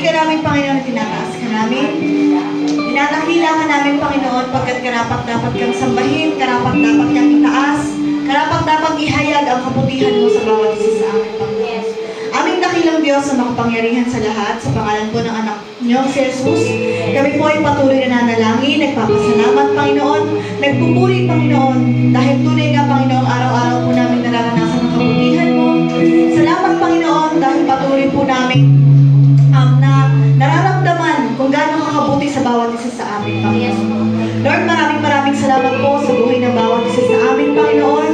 Pinupuri ka namin, Panginoon, at tinataas ka namin. Tinatahila ka namin, Panginoon, pagkat karapat-dapat kang sambahin, karapat-dapat kang itaas, karapat-dapat ihayag ang kabutihan mo sa bawat isa sa amin, Panginoon. Aming dakilang Diyos na makapangyarihan sa lahat, sa pangalan po ng anak niyo, si Jesus, kami po ay patuloy na nanalangin, nagpapasalamat, Panginoon, nagpupuri, Panginoon, dahil tunay nga, Panginoon, araw-araw po namin nararanasan ang kabutihan mo. Salamat, Panginoon, dahil patuloy po namin na nararamdaman kung gaano kakabuti sa bawat isa sa amin, Panginoon. Lord, maraming salamat po sa buhay ng bawat isa sa amin, Panginoon.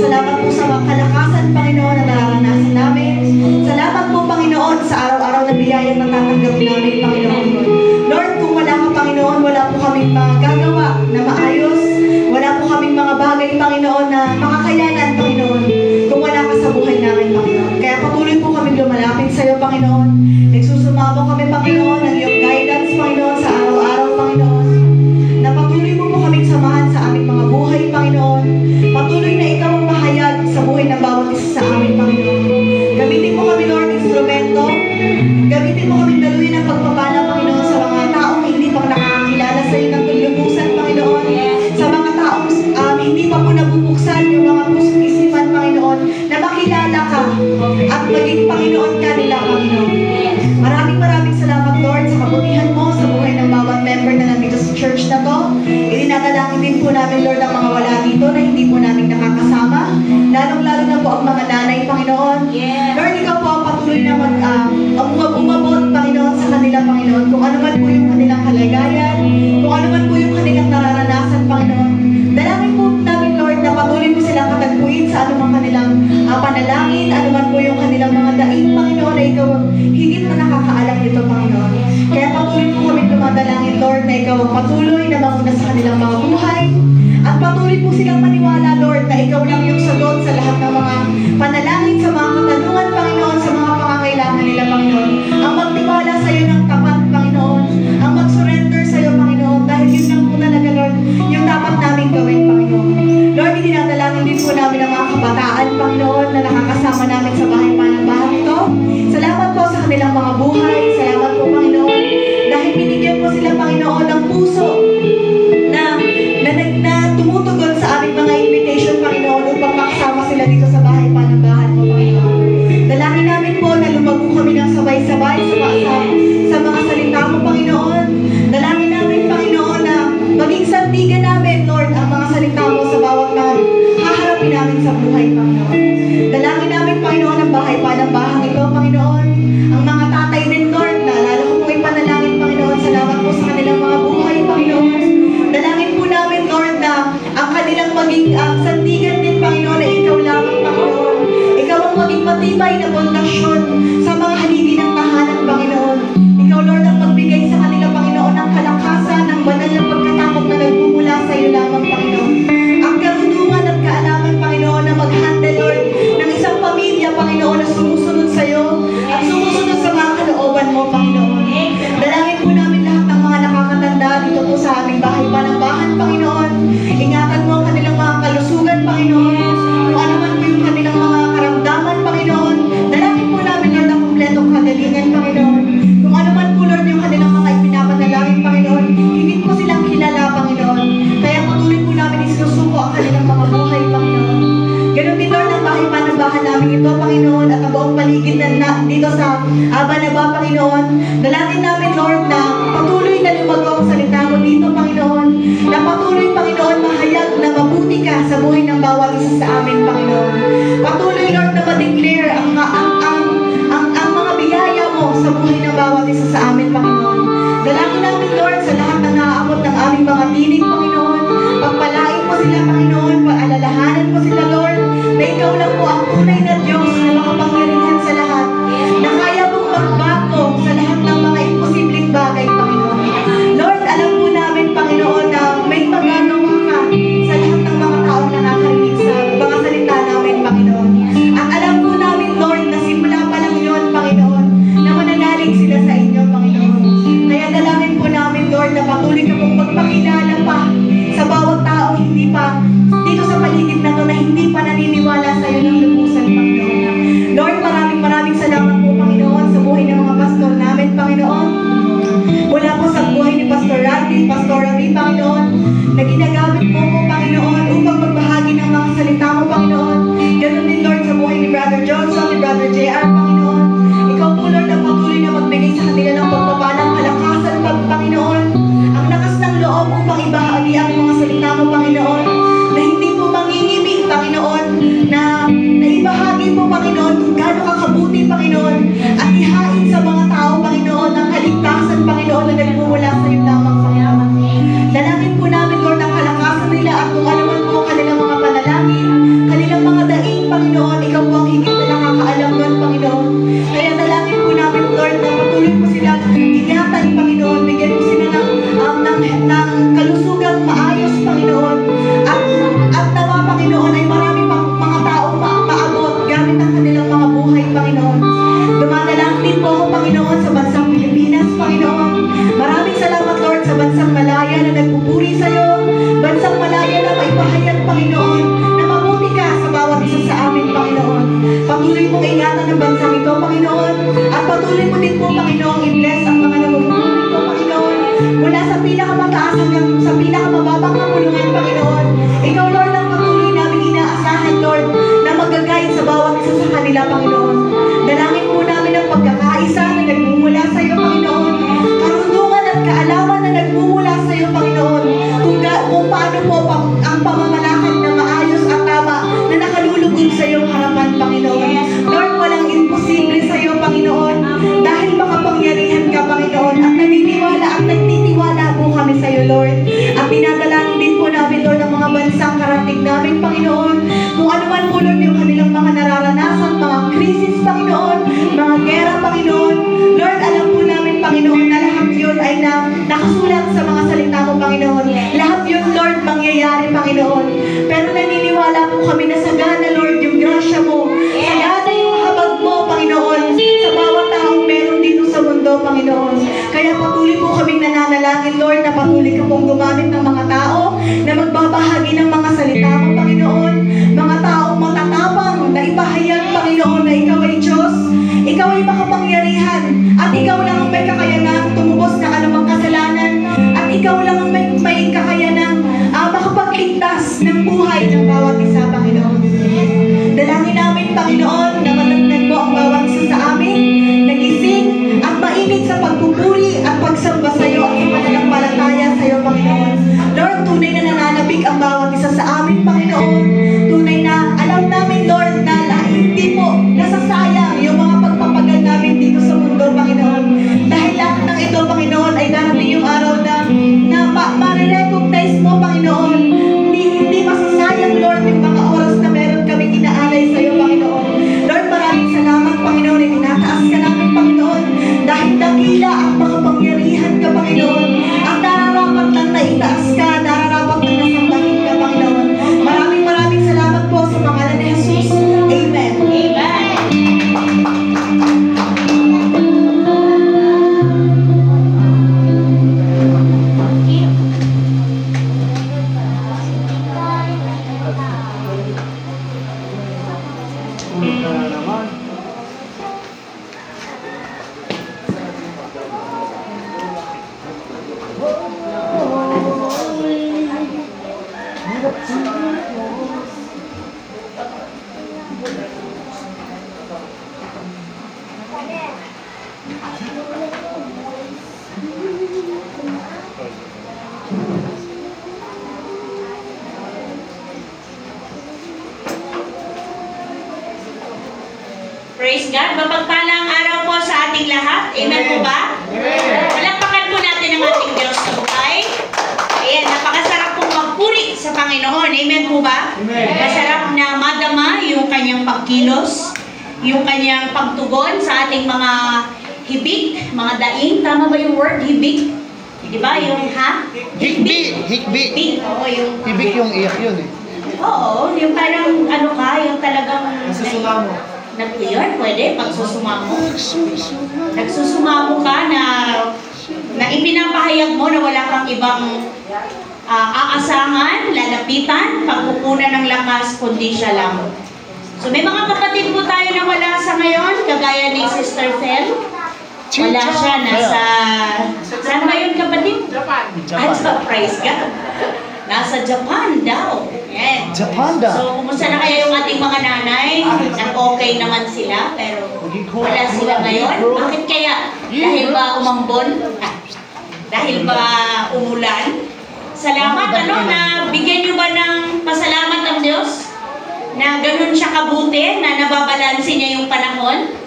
Salamat po sa kalakasan, Panginoon, na nararanasan namin. Salamat po, Panginoon, sa araw-araw na biyayang natatanggap namin, Panginoon. Lord, kung wala ka, Panginoon, wala po kaming magagawa na maayos. Wala po kaming mga bagay, Panginoon, na makakayanan, Panginoon, kung wala ka sa buhay namin, Panginoon. Kaya patuloy po kami lumalapit sa iyo, Panginoon. Nagsusumabong kami, Panginoon, ng iyong guidance, Panginoon, sa araw-araw, Panginoon. Na patuloy mo po kaming samahan sa aming mga buhay, Panginoon. Patuloy na ikaw ang mahayag sa buhay ng bawat isa sa amin, Panginoon. Gamitin mo kami, Lord, instrumento. Gamitin mo kami daluyan ng pagpapala, Panginoon, sa mga taong hindi pang nakakakilala sa iyo ng lubusan, Panginoon. Sa mga taong hindi pa po nabubuksan yung mga pusong isipan, Panginoon, na makilala ka at maging Panginoon ka nila, Panginoon. Maraming salamat, Lord, sa kabutihan mo sa buhay ng bawat member na nandito sa church na to. Itinadalangin din po namin, Lord, ang mga wala dito na hindi po namin nakakasama. Lalong-lalo na po ang mga nanay, Panginoon. Lord, ikaw po ang patuloy na umabot, Panginoon, sa kanila, Panginoon. Kung ano man po yung kanilang kalagayan, kung ano man po yung kanilang nararanasan, Panginoon. Dalangin po namin, Lord, na patuloy po silang katagpuin sa anumang kanilang panalangin, anuman po yung kanilang mga daing, Panginoon, na ikaw higit na nakakaalam nito, Panginoon. Kaya patuloy po kami dumadalangin, Lord, na ikaw ang patuloy na manguna sa kanilang mga buhay. At patuloy po silang maniwala, Lord, na ikaw lang yung sagot sa lahat ng mga panalangin, sa mga katanungan, Panginoon, sa mga pangangailangan nila, Panginoon. Ang magtiwala sa iyo ng tapat, Panginoon. Ang mag-surrender sa iyo, Panginoon, dahil yun lang po talaga, Lord, yung dapat namin gawin, Panginoon. Lord, dinadalangin din po namin ang mga kabataan, Panginoon, na nakakasama namin sa bahay-panambahan ito. Salamat po sa kanilang mga buhay. Salamat po, Panginoon, dahil binigyan po sila, Panginoon, ng puso na tumutugon sa aming mga invitation, Panginoon, upang makasama sila dito sa bahay-panambahan mo, Panginoon. Dalangin namin po na lumago kami ng sabay-sabay sa mga salita mo, Panginoon. Dalangin namin, Panginoon, na maging sandigan namin, Lord, ang mga salita mo sa bawat haharapin namin sa buhay, Panginoon. Dalangin namin, Panginoon, ang bahay-panambahan ito, Panginoon. Ang mga tatay din, Lord, na lalo ko po ipanalangin, Panginoon. Salamat po sa kanilang mga buhay, Panginoon. Dalangin po namin, Lord, na ang kanilang maging sandigan din, Panginoon, na ikaw lamang, Panginoon. Ikaw ang maging matibay na pundasyon sa mga haligi ng tahanan, Panginoon. Ikaw, Lord, ang magbigay sa kanila, Panginoon, ng kalakasan, ng banal na pagkatakot na nagmumula sa iyo lamang, Panginoon. Ang karunungan at kaalaman, Panginoon, na mag-handle, Lord, ng isang pamilya, Panginoon, na sumusunod sa iyo at sumusunod sa mga kalooban mo, Panginoon. Dalangin po namin lahat ng mga nakakatanda dito po sa aming bahay-panambahan, Panginoon. Ingatan mo ang kanilang mga kalusugan, Panginoon. Kung ano man po yung kanilang mga karamdaman, Panginoon. Dalangin po namin, Lord, ang kumpletong kagalingan, Panginoon. Kung ano man po, Lord, yung kanilang mga ipinapanalangin, Panginoon. Higit po silang kilala, Panginoon. Kaya patuloy po namin isinusuko ang kanilang mga buhay, Panginoon. Ganon din, Lord, ang bahay-panambahan namin ito, Panginoon, at ang buong paligid na dito sa Abanaba, Panginoon. Dalangin namin, Lord, na patuloy na lumago ang salita mo dito, Panginoon. Na patuloy, Panginoon, mahayag na mabuti ka sa buhay ng bawat isa sa amin, Panginoon. Patuloy, Lord, na ma-declare ang mga biyaya mo sa buhay ng bawat isa sa amin, Panginoon. Dalangin namin, Lord, sa lahat na naaabot ng aming mga tinig, Panginoon. Pagpalain mo sila, Panginoon. Paalalahanan mo sila, Lord, na ikaw lang po ang tunay na Diyos na makapangyarihan sa lahat. Na kaya mong magbago sa lahat ng mga imposibleng bagay, Panginoon. Lord, alam po namin, Panginoon, na may magagawa ka sa lahat ng mga taong nakakarinig sa mga salita namin, Panginoon. At alam po namin, Lord, na simula pa lang yun, Panginoon, na mananalig sila sa inyo, Panginoon. Kaya dalangin po namin, Lord, na patuloy ka pong magpakilala pa patuloy mo silang ingatan, Panginoon. Bigyan mo sila ng kalusugang maayos, Panginoon. At nawa, Panginoon, ay marami pang mga taong maabot gamit ang kanilang mga buhay, Panginoon. Dumadalangin din po ako, Panginoon, sa bansang Pilipinas, Panginoon. Maraming salamat, Lord, sa bansang Malaya na nagpupuri sa'yo. Bansang Malaya na maipahayag, Panginoon, na mabuti ka sa bawat isa sa amin, Panginoon. Patuloy mong ingatan ang bansang ito, Panginoon. At patuloy mo din po, Panginoon, i-bless ang mga namumuno nito, Panginoon. Mula sa pinakamataas hanggang sa pinakamababang kamulungan, Panginoon. Ikaw, Lord, ang patuloy namin inaasahan, Lord, na mag-guide sa bawat isa sa kanila, Panginoon. Dalangin po namin ang pagkakaisa na nagmumula sa iyo, Panginoon. Karunungan at kaalaman na nagmumula sa iyo, Panginoon. Kung paano po ang pamamalakad na maayos at tama na nakalulugod sa iyong harapan, Panginoon. Lord, walang imposible sa iyo, Panginoon. Dahil makapangyarihan ka, Panginoon. At naniniwala at nagtitiwala po kami sa iyo, Lord. At dinadalangin din po namin, Lord, ang mga bansang karating namin, Panginoon. Kung ano man po, Lord, yung kanilang mga nararanasan, mga krisis, Panginoon, mga gera, Panginoon. Lord, alam po namin, Panginoon, na lahat yun ay nakasulat sa mga salita mo, Panginoon. Lahat yun, Lord, mangyayari, Panginoon. Pero naniniwala po kami na sagana, Lord, yung grasya mo. Sagana yung habag mo, Panginoon, sa bawat taong meron dito sa mundo, Panginoon. Kaya patuloy po kaming nananalangin, Lord, na patuloy ka pong gumamit ng mga tao na magbabahagi ng mga salita mo, Panginoon. Mga taong matatapang na ipahayag, Panginoon, na ikaw ay Diyos. Ikaw ay makapangyarihan. At ikaw lang ang may kakayanan tumubos ng anumang kasalanan. At ikaw lang ang may kakayanan makapagligtas ng buhay ng bawat isa, Panginoon. Dalangin namin, Panginoon, na matagnan mo ang bawat isa sa amin, nagising at mainit sa pagpupuri at pagsamba sa iyo at sa pananampalataya sa iyo, Panginoon. Lord, tunay na nananabik ang bawat isa sa amin, Panginoon. Tunay na alam namin, Lord, na hindi po nasasayang yung mga pagpapagal namin dito sa mundo, Panginoon. Dahil lahat ng ito, Panginoon, ay darating yung araw na ma-recognize mo, Panginoon. Hindi masasayang, Lord, yung mga oras na meron kami inaalay sa iyo, Panginoon. Lord, maraming salamat, Panginoon, at tinataas ka namin, Panginoon, dahil dakila at makapangyarihan ka, Panginoon. At nararapat lang na itaas ka, nararapat lang na sambahin ka, Panginoon. Maraming salamat po sa pangalan ni Jesus. Amen. Amen. Praise God. Mapagpalang araw po sa ating lahat. Amen po ba? Amen. Palakpakan po natin ang ating Diyos sa buhay. Ayan, napakasarap pong magpuri sa Panginoon. Amen po ba? Amen. Masarap na madama yung kanyang pagkilos, yung kanyang pagtugon sa ating mga hibik, mga daing. Tama ba yung word, hibik? Di ba? Yung ha? Hikbi. Hibik. Oo, yung... Hibik yung iyak yun eh. Oo, yung parang ano ka, yung talagang... Nasusulamo. Yun, pwede, pagsusumamo. Nagsusumamo ka na ipinapahayag mo na wala kang ibang aasahan, lalapitan, pagkukunan ng lakas, kundi siya lang. So may mga kapatid po tayo na wala sa ngayon, kagaya ni Sister Fel. Wala siya, nasa... Saan ba yun, kapatid? Japan. Praise God. Nasa Japan daw. Yan. Japan daw. So, kumusta na kaya yung ating mga nanay? Okay naman sila, pero wala sila ngayon. Bakit kaya? Dahil ba umambon? Dahil ba umulan? Salamat, na bigyan nyo ba ng pasalamat ang Diyos? Na ganun siya kabuti, na nababalansin niya yung panahon?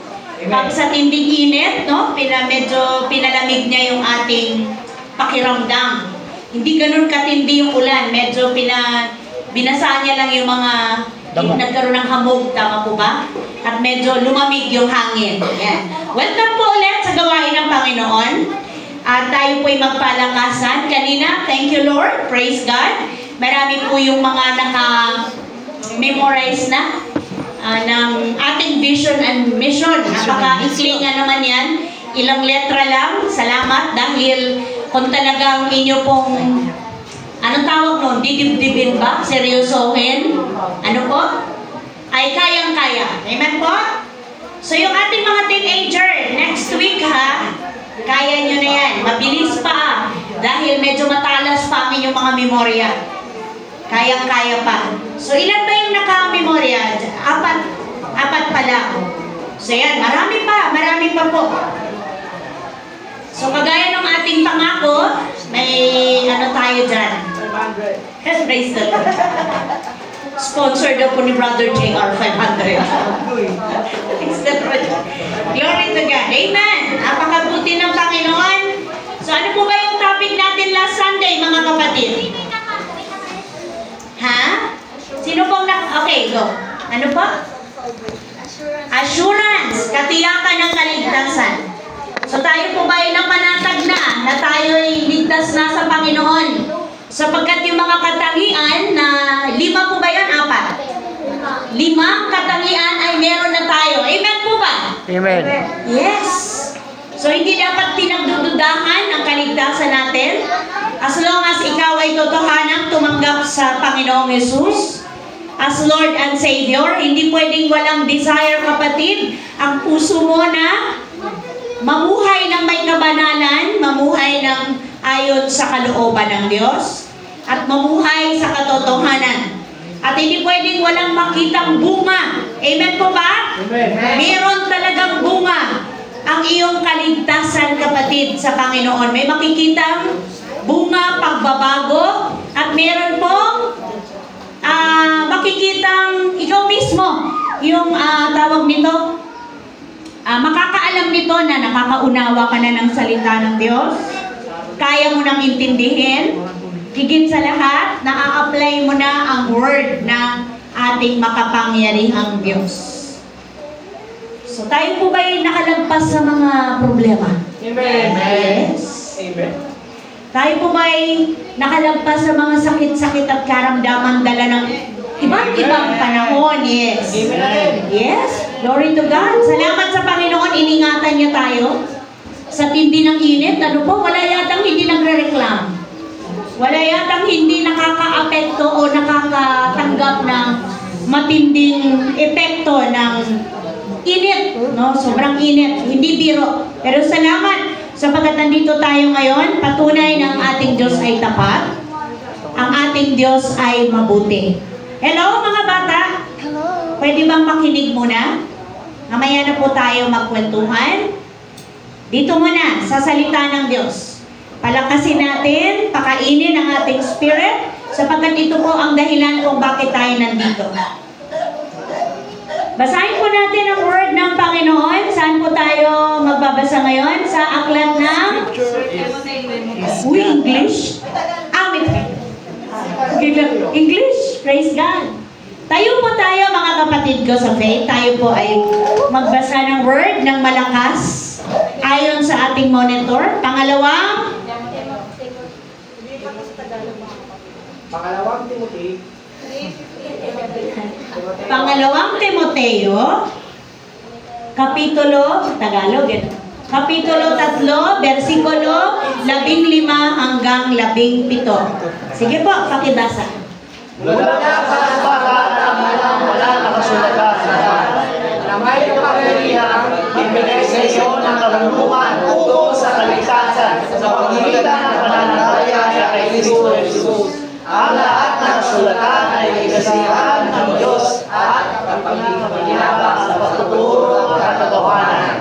Pag sa tinding init, no? Medyo pinalamig niya yung ating pakiramdam. Hindi ganun katindi yung ulan. Medyo binasa niya lang yung mga nagkaroon ng hamog. Tama po ba? At medyo lumamig yung hangin. Yan. Welcome po ulit sa gawain ng At tayo po'y magpalakasan. Kanina, thank you Lord, praise God. Marami po yung mga naka-memorize na ng ating vision and mission. Napaka-ikli nga naman yan. Ilang letra lang. Salamat dahil kung talagang inyo pong anong tawag nun? Didibdibin ba? Seryosohin? Ano po? Ay kayang-kaya. Amen po? So yung ating mga teenager, next week ha, kaya nyo na yan. Mabilis pa dahil medyo matalas pa ang inyong mga memorya. Kayang-kaya pa. So ilan ba yung naka-memorya? Apat pa lang. So yan, marami pa po. So kagaya ng ating pangako, may ano tayo dyan. 500. Praise the Lord. Sponsor daw po ni Brother JR 500. Praise the Lord. Glory to God. Amen. Napakabuti ng Panginoon. So ano po ba yung topic natin last Sunday, mga kapatid? Ha? Sino pong okay, go. Ano po? Assurance. Katiyakan ng kaligtasan. So tayo po ba ay napanatag na tayo ay ligtas na sa Panginoon? Sapagkat yung mga katangian na 5 po ba yun? 4? 5 katangian ay meron na tayo. Amen po ba? Amen. Yes. So hindi dapat pinagdududahan ang kaligtasan natin. As long as ikaw ay totohanang tumanggap sa Panginoong Jesus as Lord and Savior, hindi pwedeng walang desire, kapatid, ang puso mo na mamuhay ng may kabanalan, mamuhay ng ayon sa kalooban ng Diyos, at mamuhay sa katotohanan. At hindi pwedeng walang makitang bunga. Amen po ba? Amen. Meron talagang bunga ang iyong kaligtasan, kapatid, sa Panginoon. May makikitang bunga, pagbabago, at meron pong makikitang ikaw mismo, yung tawag nito, makakaalam nito na nakakaunawa ka na ng salita ng Diyos, kaya mo nang intindihin, higit sa lahat, na-apply mo na ang word ng ating makapangyarihang Diyos. So tayo po ba'y nakalagpas sa mga problema? Amen. Yes. Amen. Tayo po ba'y nakalagpas sa mga sakit-sakit at karamdaman dala ng iba't ibang panahon? Yes. Amen. Yes. Glory to God. Salamat sa Panginoon, iningatan niya tayo. Sa tindi ng init, ano po, wala yatang hindi nagre-reclam. Wala yatang hindi nakaka-apekto o nakakatanggap ng matinding epekto ng init. No? Sobrang init. Hindi biro. Pero salamat sapagkat nandito tayo ngayon. Patunay na ang ating Diyos ay tapat. Ang ating Diyos ay mabuti. Hello mga bata. Hello. Pwede bang makinig muna? Mamaya na po tayo magkwentuhan. Dito muna sa salita ng Diyos. Palakasin natin, pakainin ang ating spirit sapagkat ito po ang dahilan kung bakit tayo nandito. Basahin po natin ang word ng Panginoon. Saan po tayo magbabasa ngayon? Sa aklat ng English? English, praise God. Tayo po tayo mga kapatid ko sa faith. Tayo po ay magbasa ng word ng malakas ayon sa ating monitor. Pangalawang Timoteo, Kapitulo, Tagalog, Kapitulo 3, versikulo 15 hanggang 17. Sige po, pakibasa. Wala nakasulatan na may kapangyarihan ibigay sa iyo ng karunungan tungkol sa kaligtasan sa pamamagitan ng pananampalataya kay Kristo Jesus. Ang lahat ng kasulatan ay ikasiyahan ng Diyos at kapagpapaginabang sa pagtuturo at katotohanan.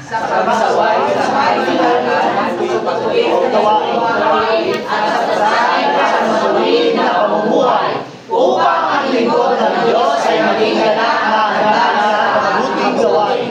Sa pagsaway sa kaibigan at patuloy o gawain at sa pasahin sa matuloy na pamumuhay upang ang lingkod ng Diyos ay maging ganap na mabuting gawain.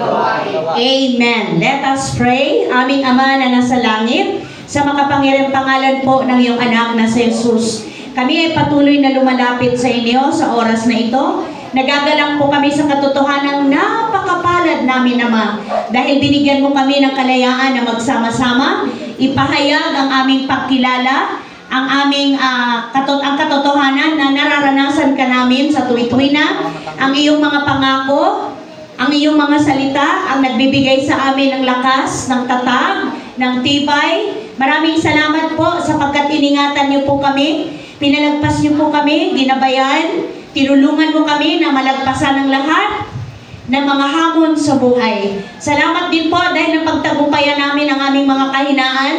Amen. Let us pray. Aming Ama na nasa langit, sa makapangyarihang pangalan po ng iyong anak na si Jesus, kami ay patuloy na lumalapit sa inyo sa oras na ito. Nagagalak po kami sa katotohanan napakapalad namin, Ama, dahil binigyan mo kami ng kalayaan na magsama-sama. ipahayag ang aming pagkilala, ang aming ang katotohanan na nararanasan ka namin sa tuwi-tuwi na, ang iyong mga pangako, ang iyong mga salita, ang nagbibigay sa amin ng lakas, ng tatag, ng tibay. Maraming salamat po sapagkat iningatan niyo po kami, pinalagpas niyo po kami, ginabayan, tinulungan mo kami na malagpasan ang lahat ng mga hamon sa buhay. Salamat din po dahil napagtagumpayan namin ang aming mga kahinaan,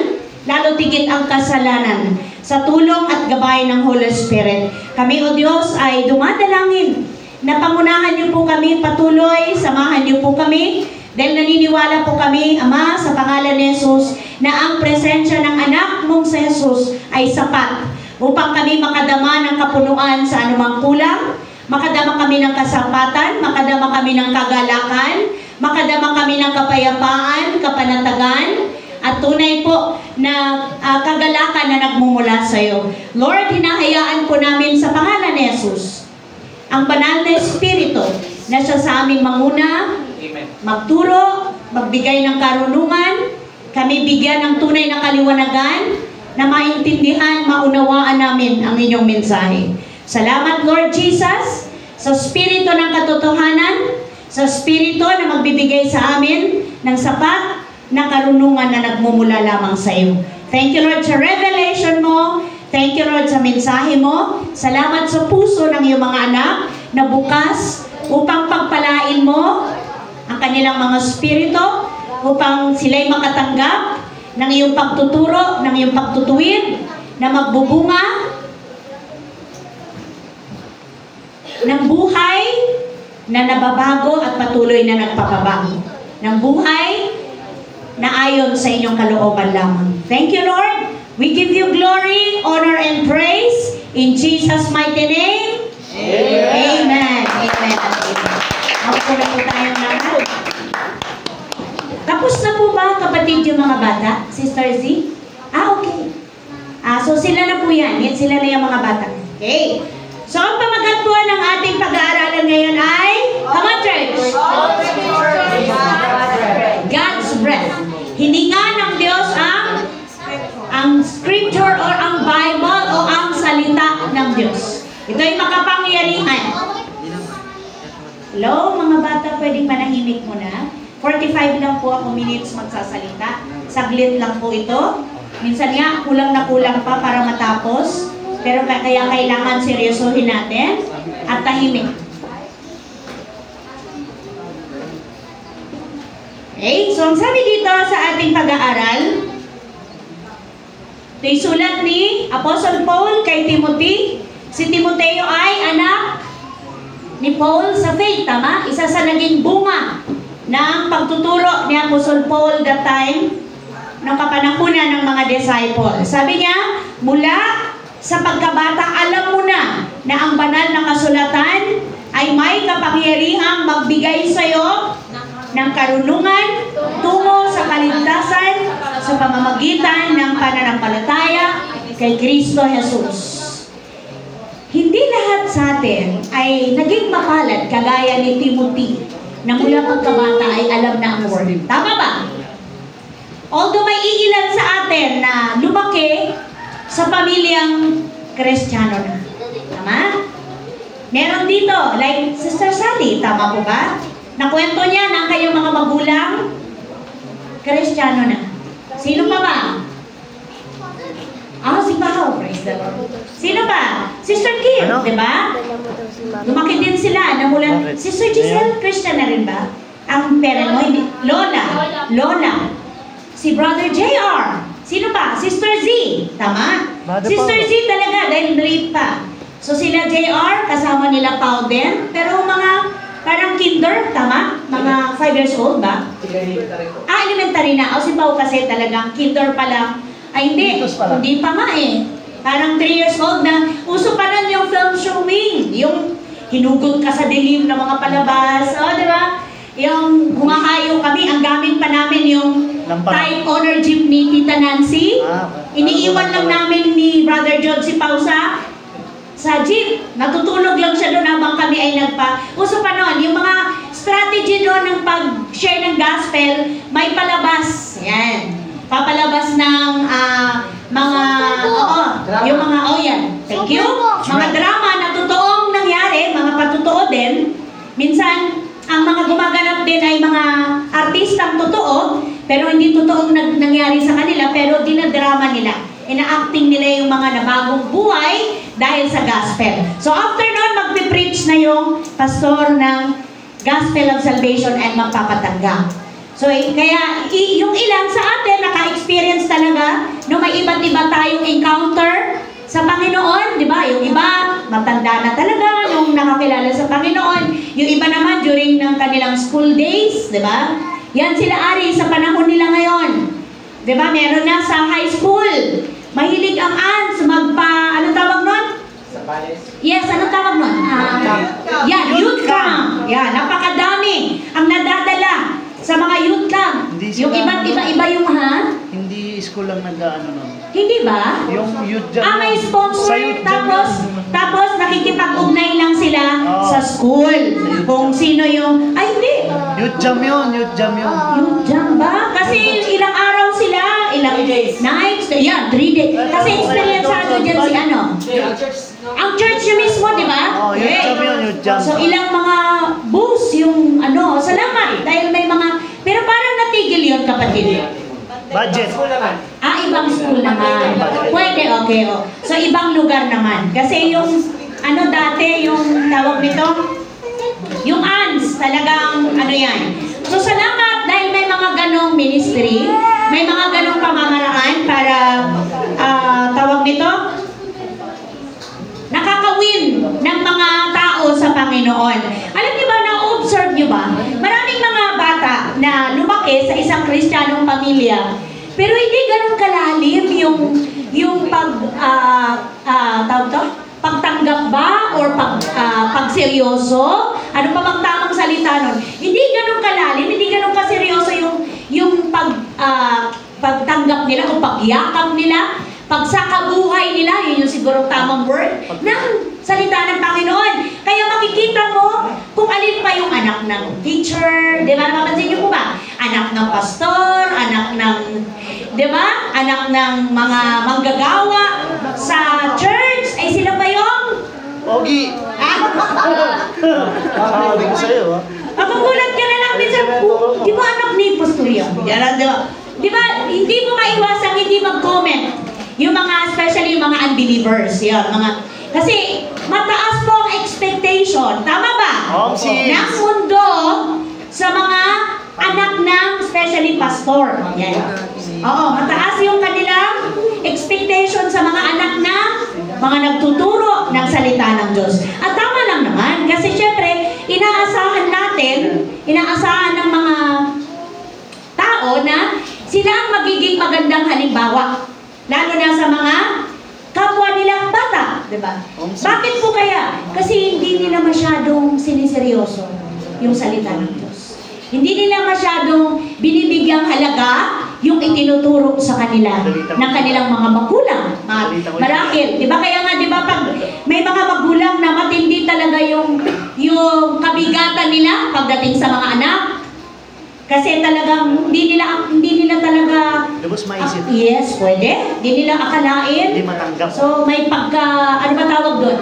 lalo tigit ang kasalanan, sa tulong at gabay ng Holy Spirit. Kami, O Diyos, ay dumadalangin na pangunahan niyo po kami patuloy, samahan niyo po kami, dahil naniniwala po kami, Ama, sa pangalan ni Jesus, na ang presensya ng anak mong si Jesus ay sapat upang kami makadama ng kapunuan sa anumang kulang, makadama kami ng kasampatan, makadama kami ng kagalakan, makadama kami ng kapayapaan, kapanatagan, at tunay po na kagalakan na nagmumula sa iyo. Lord, hinahayaan po namin sa pangalan ni Jesus ang banal na Espiritu na siya sa aming manguna, magturo, magbigay ng karunungan, kami bigyan ng tunay na kaliwanagan, na maintindihan, maunawaan namin ang inyong mensahe. Salamat, Lord Jesus, sa Espiritu ng katotohanan, sa Espiritu na magbibigay sa amin ng sapat na karunungan na nagmumula lamang sa iyo. Thank you, Lord, sa revelation mo. Thank you, Lord, sa mensahe mo. Salamat sa puso ng iyong mga anak na bukas upang pagpalain mo ang kanilang mga spirito, upang sila'y makatanggap ng iyong pagtuturo, ng iyong pagtutuwid, na magbubunga ng buhay na nababago at patuloy na nagpapabago. Ng buhay na ayon sa inyong kalooban lamang. Thank you, Lord. We give you glory, honor, and praise in Jesus' mighty name. Amen. Amen. Amen. Ako na po tayong lahat. Tapos na po ba, kapatid, yung mga bata? Sister Z? Okay. So sila na po yan. Sila na yung mga bata. Okay. So ang pamagat po ng ating pag-aaralan ngayon ay, come on, church! God's breath. Hininga ng Diyos ang scripture or ang Bible o ang salita ng Diyos. Ito ay makapangyarihan. Hello, mga bata, pwedeng manahimik muna. 45 lang po ako minutes magsasalita. Saglit lang po ito. Minsan nga, kulang na kulang pa para matapos. Pero kaya kailangan seryosohin natin at tahimik. Okay, so ang sabi dito sa ating pag-aaral, ito yung sulat ni Apostle Paul kay Timothy. Si Timoteo ay anak ni Paul sa faith, tama? Isa sa naging bunga ng pagtuturo ni Apostle Paul that time ng kapanahunan ng mga disciple. Sabi niya, mula sa pagkabata, alam mo na ang banal na kasulatan ay may kapangyarihang magbigay sa iyo ng karunungan tungo sa kaligtasan sa pamamagitan ng pananampalataya kay Kristo Jesus. Hindi lahat sa atin ay naging mapalad kagaya ni Timothy na mula pagkabata ay alam na ang word. Tama ba? Although may iilan sa atin na lumaki sa pamilyang Kristiyano na. Tama? Meron dito, like Sister Sally, tama po ba? Nakwento niya na kayong mga magulang Kristiyano na. Sino pa ba? Si Pao, praise the Lord. Sino pa? Sister Kim, di ba? Lumaki din sila. Sister Giselle, Christian na rin ba? Ang parent mo, hindi. Lola. Si Brother JR. Sino pa? Sister Z. Tama? Sister Z talaga, dahil late pa. So sila JR, kasama nila Pao din. Pero mga parang kinder, tama? Mga 5 years old ba? Elementary na. Si Pao kasi talagang kinder pa lang. Ay hindi pa nga eh. Parang 3 years old na. Uso pa nun yung film showing. Yung hinugod ka sa dilim ng mga palabas. Di ba? Yung humahayo kami, ang gamit pa namin yung type owner jeep ni Tita Nancy. Iniiwan lang namin ni Brother John si Pao sa jeep. Natutulog lang siya doon habang kami ay uso pa noon, yung mga strategy doon ng pag-share ng gospel, may palabas. Yan. Papalabas ng Thank you. Mga drama na totoong nangyari, mga patutoo din. Minsan, ang mga gumaganap din ay mga artistang totoo, pero hindi totoong nangyari sa kanila, pero dinadrama nila. Ina-acting nila yung mga nabagong buhay dahil sa gospel. So after nun, magpipreach na yung pastor ng Gospel of Salvation at magpapatanggap. So kaya yung ilan sa atin naka-experience talaga no, may iba't iba tayong encounter sa Panginoon, di ba? Yung iba, matanda na talaga nung nakakilala sa Panginoon. Yung iba naman during ng kanilang school days, di ba? Yan sila ari sa panahon nila ngayon. Di ba? Meron na sa high school. Mahilig ang aunts ano tawag nun? Yes, ano tawag nun? Yan, youth camp. Yan, napakadami ang nadadala sa mga youth camp. Yung iba't iba yung Hindi school lang nag-ano nun. Hindi ba? Yung youth jam. May sponsor, tapos nakikipag-ugnay lang sila sa school. Kung sino yung, hindi. Youth jam yun. Youth jam ba? Kasi ilang araw sila, ilang nights, 3 days. Kasi experienceado dyan si ano? Ang church yung mismo, di ba? Youth jam. So ilang mga booths yung salamat. Dahil may mga, pero parang natigil yun, kapatid. Budget. Ibang school naman. Pwede, okay. So, ibang lugar naman. Kasi yung, dati, yung tawag nito, yung ANS, talagang, yan. So, salamat dahil may mga ganong ministry, may mga ganong pamamaraan para, tawag nito, nakakawin ng mga tao sa Panginoon. Alam niyo ba, na-observe niyo ba? Maraming mga bata na lumaki sa isang Kristiyanong pamilya, pero hindi ganun kalalim yung pagtanggap ba or pagseryoso? Ano pa bang tamang salita nun? Hindi ganun kalalim, hindi ganun kaseryoso yung pagtanggap nila o pagyakap nila, pagsakabuhay nila, yun yung siguro tamang word, ng salita ng Panginoon. Kaya makikita mo kung alin pa yung anak ng teacher, di ba? Napapansin niyo po ba? Anak ng pastor, anak ng, di ba? Anak ng mga manggagawa sa church, ay sila ba yung? Ogi! Sabi ko sa'yo, Magugulat ka na lang minsan, di ba anak ni pastor yan? Yan, di ba? Di ba, hindi mo maiwasang hindi mag-comment. Yung mga, especially yung mga unbelievers, yan, kasi mataas po ang expectation, tama ba? Ng mundo sa mga anak ng, especially pastor. Yan. Mataas yung kanilang expectation sa mga anak ng mga nagtuturo ng salita ng Diyos. At tama lang naman, kasi syempre, inaasahan ng mga tao na sila ang magiging magandang halimbawa. Lalo na sa mga kapwa nilang bata, di ba? Bakit po kaya? Kasi hindi nila masyadong siniseryoso yung salita ng Diyos. Hindi nila masyadong binibigyang halaga yung itinuturo sa kanila ng kanilang mga magulang. Marahil, di ba? Kaya nga, di ba, pag may mga magulang na matindi talaga yung kabigatan nila pagdating sa mga anak, kasi talagang hindi nila talaga lubos maisip. Yes, pwede. Hindi nila akalain. Hindi matanggap. So may ano ba tawag doon?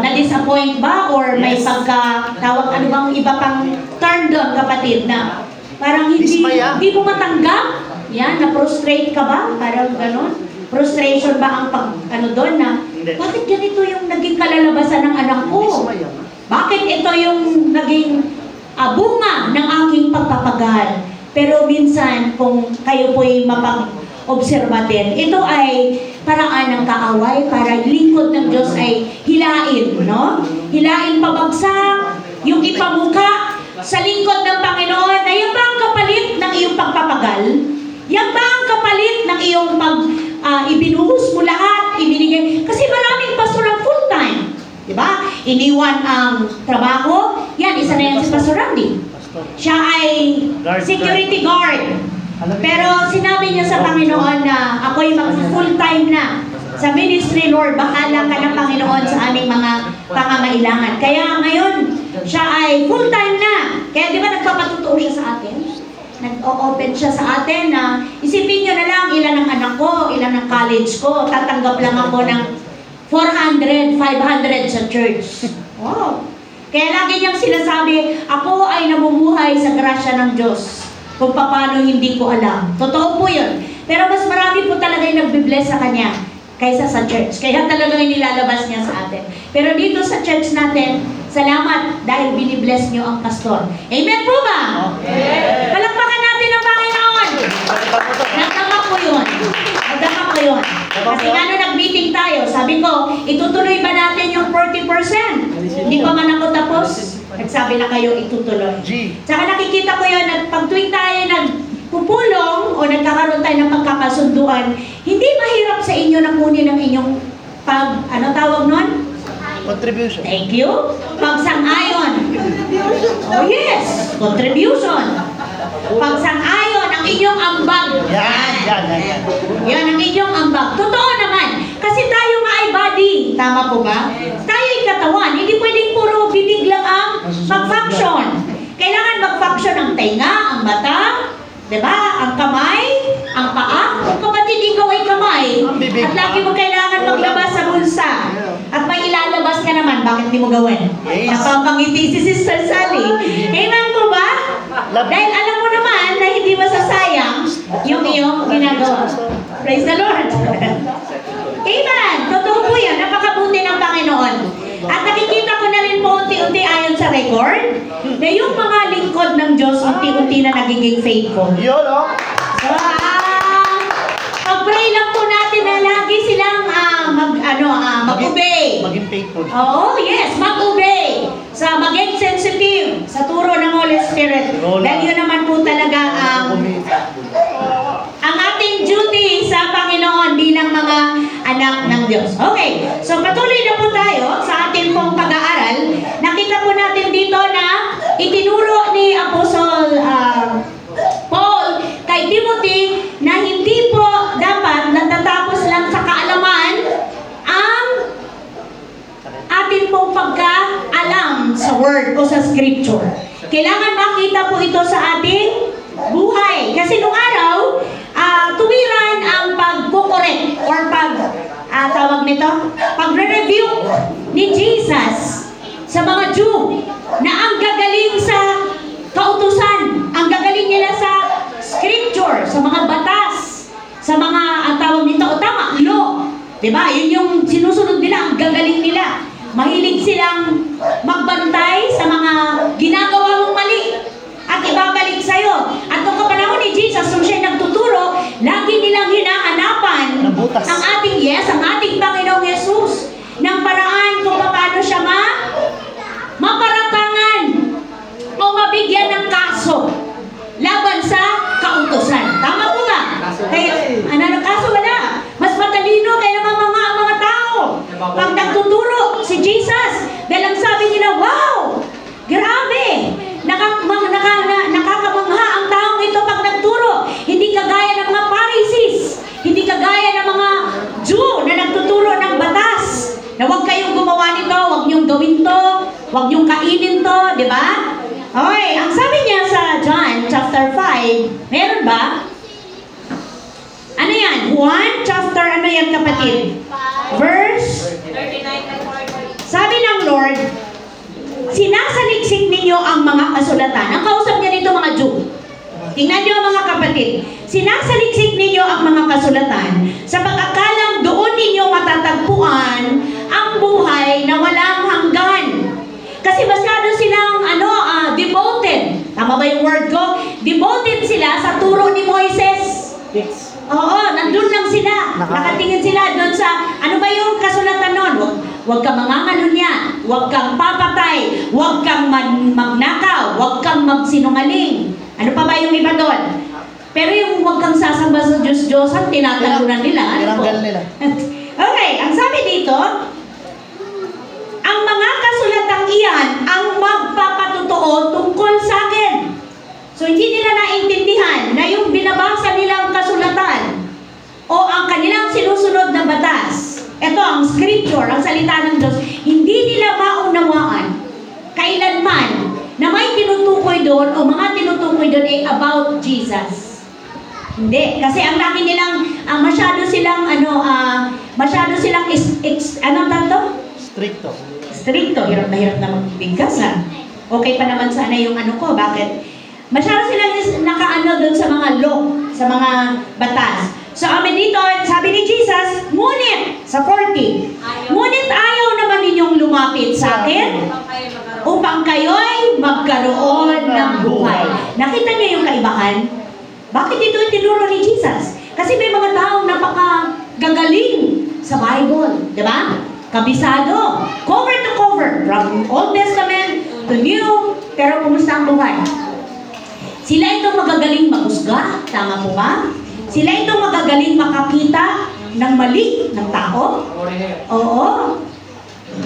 Na-disappoint ba? Or may tawag, ano bang iba pang term doon, kapatid, na parang hindi mo matanggap? Yan, na-frustrate ka ba? Parang gano'n. Frustration ba ang doon na, bakit ganito yung naging kalalabasan ng anak ko? Bakit ito yung naging bunga ng aking pagpapagal? Pero minsan, kung kayo po'y mapag-obserba din, ito ay paraan ng kaaway para lingkod ng Diyos ay hilain, no? Hilain pabagsak, yung ipamuka sa lingkod ng Panginoon, na yan ba ang kapalit ng iyong pagpapagal? Yan ba ang kapalit ng iyong ibinuhos mo lahat, ibinigay? Kasi maraming pastor ang full-time. Diba? Iniwan ang trabaho. Yan, isa na yan si Pastor Randy. Siya ay security guard. Pero sinabi niya sa Panginoon na ako'y mag-full-time na sa ministry, Lord. Bahala ka ng Panginoon sa aming mga pangangailangan. Kaya ngayon, siya ay full-time na. Kaya di ba nagpapatutuo siya sa atin? Nag-o-open siya sa atin na isipin niyo na lang ilan ang anak ko, ilan ang college ko, tatanggap lang ako ng 400, 500 sa church. Wow! Kaya lagi niyang sinasabi, ako ay namumuhay sa grasya ng Diyos. Kung paano hindi ko alam. Totoo po yun. Pero mas marami po talaga yung nagbibless sa kanya kaysa sa church. Kaya talagang nilalabas niya sa atin. Pero dito sa church natin, salamat dahil binibless niyo ang pastor. Amen po ba? Okay. Palakpakan natin ang Panginoon. Nagdama ko yun. Nagdama ko yun. Kasi nga nung nag-meeting tayo, sabi ko, itutuloy ba natin yung 40%? Hindi pa man ako tapos. Nagsabi na kayo, itutuloy. Tsaka nakikita ko yun, pag tuwing tayo nagpupulong o nagkakaroon tayo ng pagkakasunduan, hindi mahirap sa inyo na kunin ang inyong ano tawag nun? Contribution. Thank you. Pagsang-ayon. Oh yes, contribution. Pagsang-ayon, ang inyong ambag. Yan. Yan ang inyong ambag. Totoo naman. Kasi tayo nga ay body. Tama po ba? Tayo ay katawan. Hindi pwedeng puro bibig lang ang mag-function. Kailangan mag-function ang tenga, ang mata, diba? Ang kamay, ang paa. Kung kapatid ikaw ay kamay, at lagi mo kailangan maglabas sa bulsa. At may ilalabas ka naman, bakit di mo gawin? Napapangiti si Sister Sally. Amen po ba? Dahil alam mo naman na hindi masasayang yung iyong ginagawa. Praise the Lord. Amen. Totoo po yan. Napakabuti ng Panginoon. At nakikita ko na rin po unti-unti ayon sa record na yung mga lingkod ng Diyos unti-unti na nagiging faithful. Yun, oh. So, pag-pray lang po natin na lagi silang mag-obey. Maging faithful. Oo, yes, mag-obey. Sa maging sensitive sa turo ng Holy Spirit. Dahil yun naman po talaga ang ating duty sa Panginoon bilang mga anak ng Diyos. Okay, so patuloy na po tayo sa ating pong pag-aaral. Nakita po natin dito na itinuro ni Apostle Paul kay Timothy na hindi po dapat natatapos lang sa kaalaman ang atin pong pagka-alam sa Word o sa Scripture. Kailangan makita po ito sa ating buhay. Kasi nung araw, tuwiran ang pag-correct or tawag nito, pagre-review ni Jesus sa mga Jew na ang gagaling sa kautusan, ang gagaling nila sa Scripture, sa mga batas, sa mga, ang tawag nito, law. Diba? Yun yung sinusunod nila, ang gagaling nila. Mahilig silang magbantay sa mga ginagawa mong mali at ibabalik sa'yo. At kung kapanahon ni Jesus, nung siya'y nagtuturo, lagi nilang hinahanapan ang ating Panginoong Jesus ng paraan kung paano siya maparatangan o mabigyan ng kaso laban sa kautusan. Tama po ba? Kaya, kaso wala. Mas matalino kaya mga tao. Pag nagtuturo si Jesus, dahil ang sabi nila, wow! Grabe! Nakakamangha ang taong ito pag nagturo. Hindi kagaya ng mga Pharisees. Hindi kagaya ng mga Jew na nagtuturo ng batas. Na huwag kayong gumawa nito, huwag niyong gawin to, huwag niyong kainin to, di ba? Okay, ang sabi niya sa John chapter 5, meron ba? Ano yan? 1 chapter, ano yan kapatid? Verse 39. Sabi ng Lord, sinasaliksik ninyo ang mga kasulatan. Ang kausap niya dito mga Jew. Tingnan niyo mga kapatid. Sinasaliksik ninyo ang mga kasulatan sa pag-akalang doon ninyo matatagpuan ang buhay na walang hanggan. Kasi masyado silang devoted. Tama ba yung word ko? Devoted sila sa turo ni Moises. Oo, nandun lang sila. Nakatingin sila doon sa, ano ba yung kasulatan nun? Huwag kang mangangalunya, huwag kang papatay, huwag kang magnakaw, huwag kang magsinungaling. Ano pa ba yung iba doon? Pero yung huwag kang sasamba sa Diyos-Diyosan, tinatalunan nila. Tinanggal nila. Okay, ang sabi dito, ang mga kasulatang iyan ang magpapatotoo tungkol sa akin. So hindi nila naintindihan na yung binabasa nilang kasulatan o ang kanilang sinusunod na batas, ito ang Scripture, ang salita ng Diyos, hindi nila maunawaan kailanman na may tinutukoy doon o mga tinutukoy doon ay about Jesus. Hindi, kasi ang laki nilang, masyado silang, anong tanto? Stricto, hirap na magbigkas ha. Okay pa naman sana yung ano ko, bakit? Masyado silang nakaano doon sa mga law, sa mga batas. So amin dito, sabi ni Jesus, ngunit, sa 40, ngunit ayaw naman ninyong lumapit sa akin upang kayo'y magkaroon ng buhay. Nakita niyo yung kaibahan? Bakit ito itinuro ni Jesus? Kasi may mga taong napakagagaling sa Bible, di ba? Kabisado, cover to cover, from Old Testament to New, pero kumusta ang buhay? Sila itong magagaling maghusga, tama po ba? Sila itong magagaling makakita ng mali ng tao? Oo.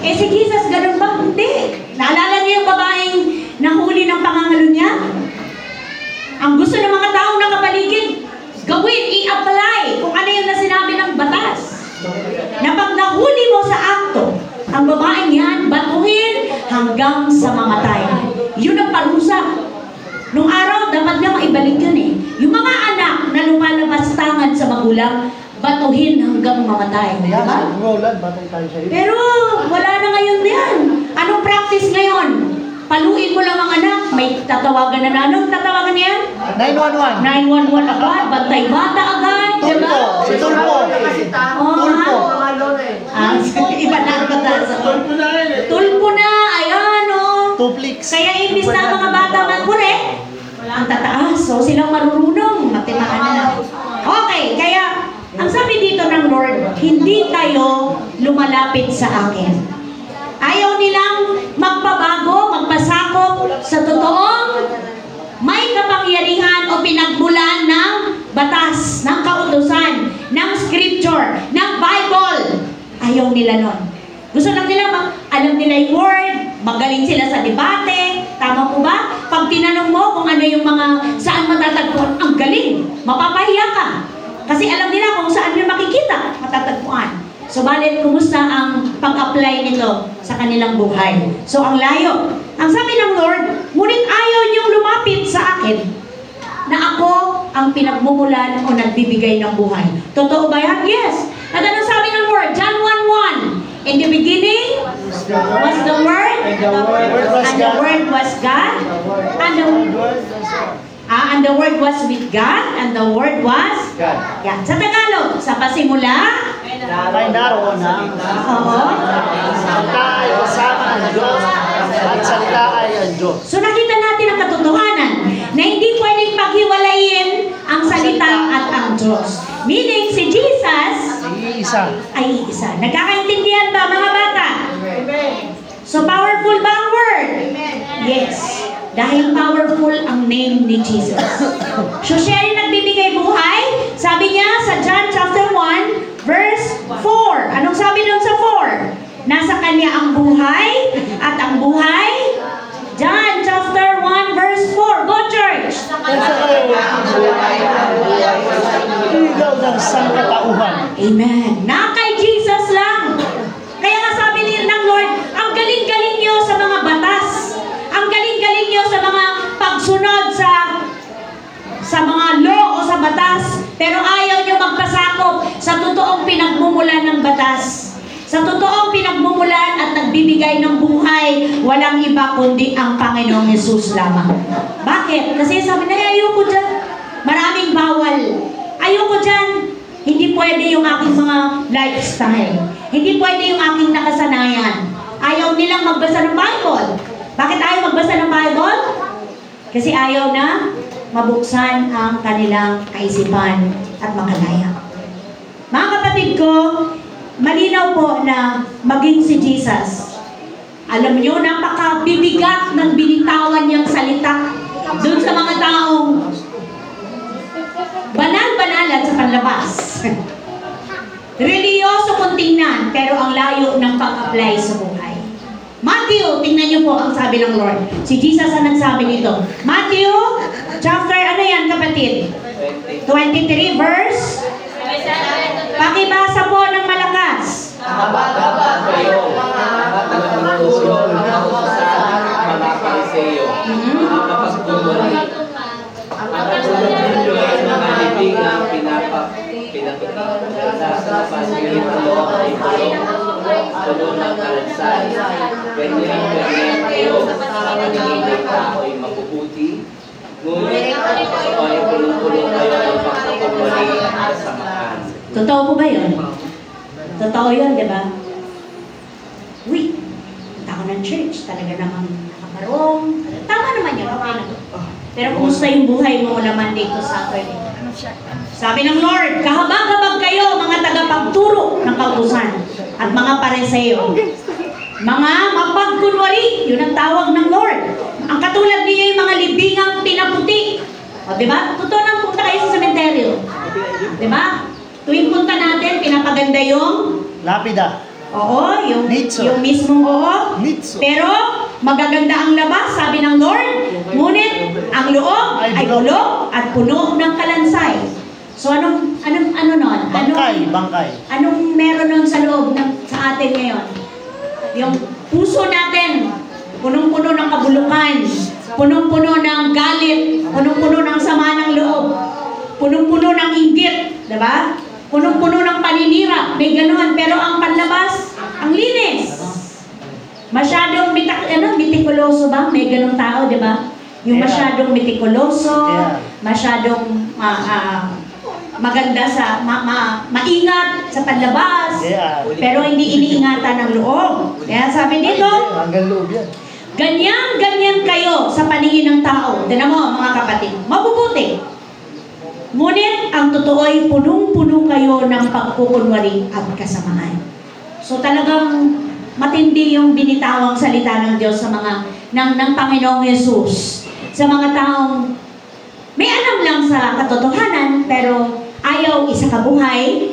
Eh si Jesus, ganun ba? Hindi. Naalala niyo yung babaeng nahuli ng pangangalo niya? Ang gusto ng mga taong nakapaligid, gawin, i-apply kung ano yung nasinabi ng batas. Na pag nahuli mo sa akto, ang babaeng yan, batuhin hanggang sa mamatay. Yun ang parusa. Nung araw, dapat nga maibalik yun eh. Yung mga anak na lumalabas tangan sa magulang, batuhin hanggang mamatay. Diba? Pero wala na ngayon yan. Anong practice ngayon? Paluin mo lang ang anak, may tatawagan na. Anong tatawagan niya? 911. 911 agad, bantay bata agad. Diba? Tulpo. Iba na ang batas. Tulpo na, ayan o. Tuplix. Kaya imbis na ang mga bata magkure, ang tataas. So silang marurunong, matimaan na. Okay, kaya ang sabi dito ng Lord, hindi kayo lumalapit sa akin. Ayaw nilang magpabago, magpasakop sa totoong may kapangyarihan o pinagmulan ng batas, ng kautusan, ng scripture, ng Bible. Ayaw nila nun. Gusto lang nila, alam nila yung word, magaling sila sa debate, tama po ba? Pag tinanong mo kung ano yung mga saan matatagpuan, ang galing, mapapahiya ka. Kasi alam nila kung saan yung makikita, matatagpuan. So, balit, kumusta ang pag-apply nito sa kanilang buhay? So, ang layo. Ang sabi ng Lord, ngunit ayaw niyong lumapit sa akin na ako ang pinagmumulan o nagbibigay ng buhay. Totoo ba yan? Yes. At anong sabi ng Lord? John 1:1. In the beginning was the Word, and the Word was God, and the Word was with God, and the Word was God. Yan. Sa Tagalog, sa pasimula, Ay naroon na. oo. Salita ay kasama ang Diyos at salita ay ang Diyos. So nakita natin ang katotohanan na hindi pwedeng paghiwalayin ang salita at ang Diyos. Meaning, si Jesus ay isa. Nagkakaintindihan ba mga bata? So powerful ba ang word? Yes. Dahil powerful ang name ni Jesus. So siya rin nagbibigay buhay. Sabi niya sa John chapter 1 verse 4. Anong sabi doon sa 4? Nasa kanya ang buhay at ang buhay. John chapter 1 verse 4. Go church! Ilaw ng sangkatauhan. Amen. Na kay Jesus lang. Kaya nga sabi ng Lord, ang galing-galing niyo sa mga batas. Ang galing-galing niyo sa mga pagsunod sa mga law o sa batas. Pero ayaw niyo magpasakop sa totoong pinagmumulan ng batas. Sa totoong pinagmumulan at nagbibigay ng buhay, walang iba kundi ang Panginoong Hesus lamang. Bakit? Kasi sabi na, ayoko dyan. Maraming bawal. Ayoko dyan. Hindi pwede yung aking mga lifestyle. Hindi pwede yung aking nakasanayan. Ayaw nilang magbasa ng Bible. Bakit ayaw magbasa ng Bible? Kasi ayaw na mabuksan ang kanilang kaisipan at makalaya. Mga kapatid ko, malinaw po na maging si Jesus. Alam nyo, napakabibigat ng binitawan niyang salita doon sa mga taong banal-banalan sa panlabas. Religyoso kung tingnan, pero ang layo ng pag-apply sa buhay. Matthew, tingnan niyo po ang sabi ng Lord. Si Jesus ang nagsabi nito. Matthew, chapter, ano yan kapatid? 23 verse? Pakibasa po ng malakas. Dapat kayo matagpuan ako sa mga Pariseo. Kapagpuan ang tulad ninyo ay mga libingan Nasa pasigil mo ay puno ng kalansan. Ganyan kayo sa paningin tao ay mabubuti. Ngunit ay punong-puno kayo ng pagkakamali at kasamaan. Totoo po ba yun? Totoo yun, di ba? Uy, punta ako ng church. Talaga namang nakabarong. Tama naman yun. Okay na. Pero kumusta yung buhay mo mula Monday to Saturday? Sabi ng Lord, kahabag-habag kayo, mga tagapagturo ng kautusan at mga pareseyo. Mga mapagkunwari, yun ang tawag ng Lord. Ang katulad niyo yung mga libingang pinaputi. O, di ba? Totoo nang punta kayo sa sementeryo. Di ba? Tuwing punta natin, pinapaganda yung Lapida. oo, yung Nitso. yung mismong oo. Nitso. Pero magaganda ang labas, sabi ng Lord. Ngunit ang loob ay bulok at puno ng kalansay. So ano nun? Bangkay. Anong meron nun sa loob sa atin ngayon? Yung puso natin, punong-puno ng kabulukan, punong-puno ng galit, punong-puno ng sama ng loob, punong-puno ng inggit, diba? Punong-puno ng paninira, may gano'n. Pero ang panlabas, ang linis. Masyadong mitikuloso ba? May ganong tao, diba? Yung masyadong mitikuloso, masyadong maganda sa maingat sa panlabas, pero hindi iniingatan ng loob. Kaya sabi dito, Hanggang loob yan. ganyan kayo sa paningin ng tao. Tignan mo, mga kapatid, mabubuti. Ngunit ang totoo ay punong-puno kayo ng pagkukunwari at kasamaan. So talagang matindi yung binitawang salita ng Diyos sa mga ng Panginoong Yesus sa mga taong may alam lang sa katotohanan pero ayaw isakabuhay,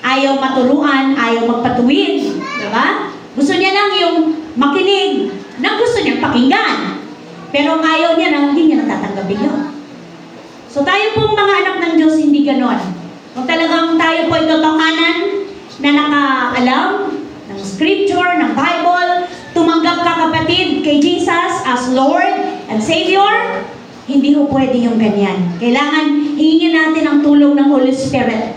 ayaw maturuan, ayaw magpatuwid, diba? Gusto niya lang yung makinig, nang gusto niya pakinggan. Pero ayaw niya nang hindi niya natatanggapin yun. So tayo pong mga anak ng Diyos hindi ganon. Kung talagang tayo po ay totohanan na nakaalam ng scripture, ng Bible, tumanggap ka kapatid kay Jesus as Lord and Savior, hindi ho pwede yung ganyan. Kailangan hingin natin ang tulong ng Holy Spirit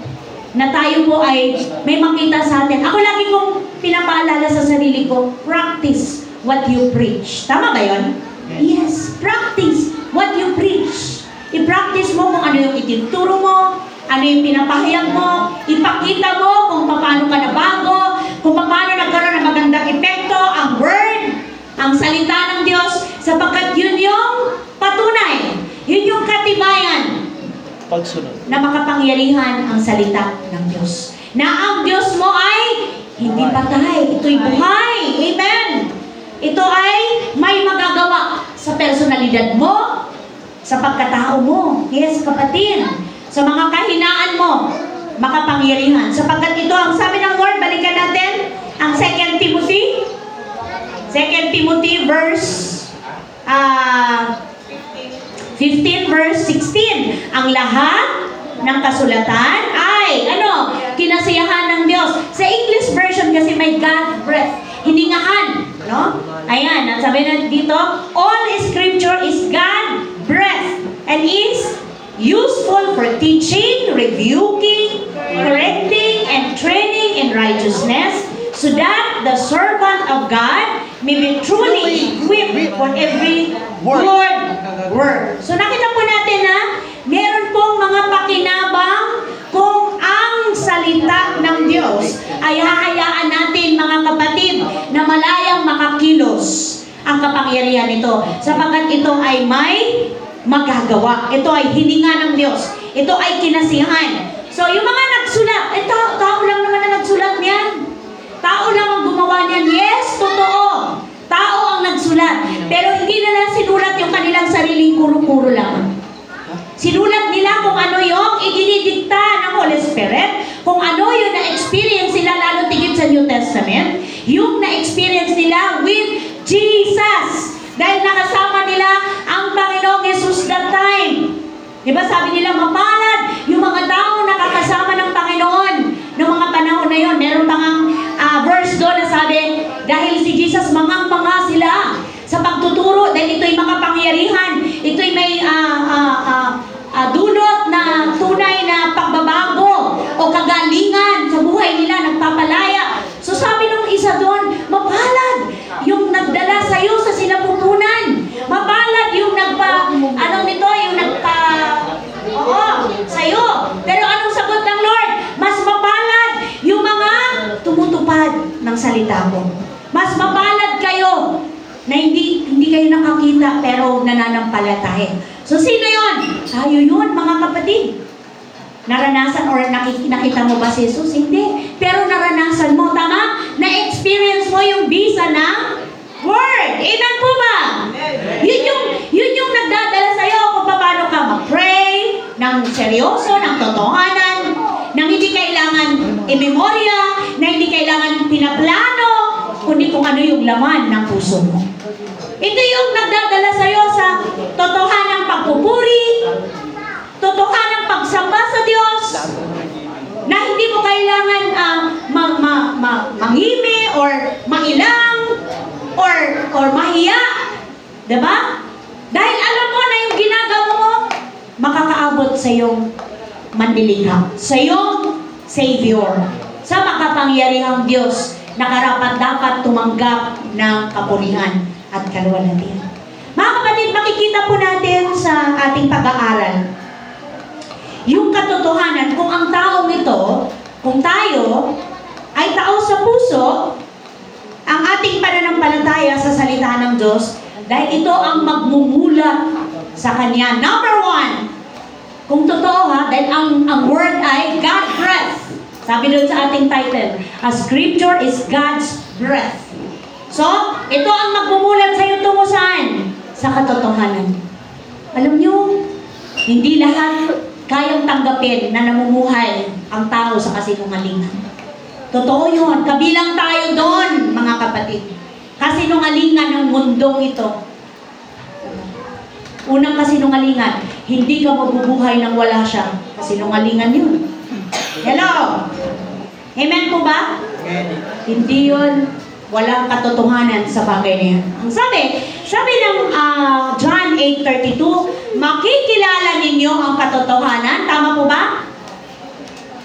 na tayo po ay may makita sa atin. Ako lagi kong pinapaalala sa sarili ko, practice what you preach. Tama ba yun? Yes, practice what you preach. I-practice mo kung ano yung ituturo mo, ano yung pinapahayag mo, ipakita mo kung paano ka nabago, kung paano nagkaroon ng magandang epekto, ang word, ang salita ng Diyos, sapagkat yun yung patunay, yun yung katibayan Pagsunod. na makapangyarihan ang salita ng Diyos. Na ang Diyos mo ay hindi patay, ito'y buhay. Amen! Ito ay may magagawa sa personalidad mo, sa pagkatao mo. Yes, kapatid. Sa mga kahinaan mo, makapangyarihan. Sapagkat ito ang sabi ng Lord, balikan natin ang 2 Timothy. 2 Timothy verse 15 verse 16. Ang lahat ng kasulatan ay kinasiyahan ng Diyos. Sa English version kasi may God breath. Hiningahan, no? Ayan, ang sabi na dito, all scripture is God breath and is useful for teaching, rebuking, correcting, and training in righteousness, so that the servant of God may be truly equipped for every good work. So nakita po natin na meron pong mga pakinabang kung ang salita ng Diyos ay hahayaan natin, mga kapatid, na malayang makakilos ang kapangyarihan nito, sapagkat ito ay may magagawa. Ito ay hininga ng Diyos. Ito ay kinasihan. So yung mga nagsulat, tao lang naman na nagsulat niyan. Tao lang ang gumawa niyan. Yes, totoo. Tao ang nagsulat. Pero hindi nila sinulat yung kanilang sariling kuro-kuro lang. Sinulat nila kung ano yung idinidikta ng Holy Spirit, kung ano yung na-experience nila, lalo tigit sa New Testament, yung na-experience nila with Jesus. Dahil nakasama nila ang Panginoong Jesus that time. Diba sabi nila, mapalad yung mga tao nakakasama ng Panginoon noong mga panahon na yun. Meron pang verse doon na sabi, dahil si Jesus mangang-manga sila sa pagtuturo, dahil ito'y makapangyarihan, ito'y may dulot na tunay na pagbabago o ng salita ko. Mas mapalad kayo na hindi kayo nakakita pero nananampalataya. So sino yon? Tayo yun, mga kapatid. Naranasan or nakita mo ba si Jesus? Hindi. Pero naranasan mo, tama? Na-experience mo yung bisa ng Word. Amen po ba? Yun yung nagdadala sa'yo kung paano ka mag-pray, ng seryoso, ng totohanan, ng hindi kailangan i-memorya, na hindi kailangan pinaplano, kundi kung ano yung laman ng puso mo. Ito yung nagdadala sa'yo sa totohanang pagpupuri, totohanang pagsamba sa Diyos, na hindi mo kailangan mangimi or mailang or mahiya. Diba? Dahil alam mo na yung ginagawa mo, makakaabot sa iyong manlilikha, sa iyong Savior, sa makapangyarihang Diyos na karapat-dapat tumanggap ng kapurihan at kaluwalhatian. Mga kapatid, makikita po natin sa ating pag-aaral yung katotohanan kung ang taong ito, kung tayo ay tao sa puso, ang ating pananampalataya sa salita ng Diyos, dahil ito ang magmumulat sa Kanya. Number one, kung totoo ha, dahil ang word ay God breath. Sabi doon sa ating title, a scripture is God's breath. So, ito ang magmumulat sa iyo tungo saan? Sa katotohanan. Alam nyo, hindi lahat kayang tanggapin na namumuhay ang tao sa kasinungalingan. Totoo yun. Kabilang tayo doon, mga kapatid. Kasinungalingan ng mundong ito. Unang kasinungalingan, hindi ka mabubuhay nang wala siya. Kasinungalingan yun. Hello? Amen po ba? Hindi yun. Walang katotohanan sa bagay na yan. Ang sabi ng John 8:32, makikilala ninyo ang katotohanan. Tama po ba?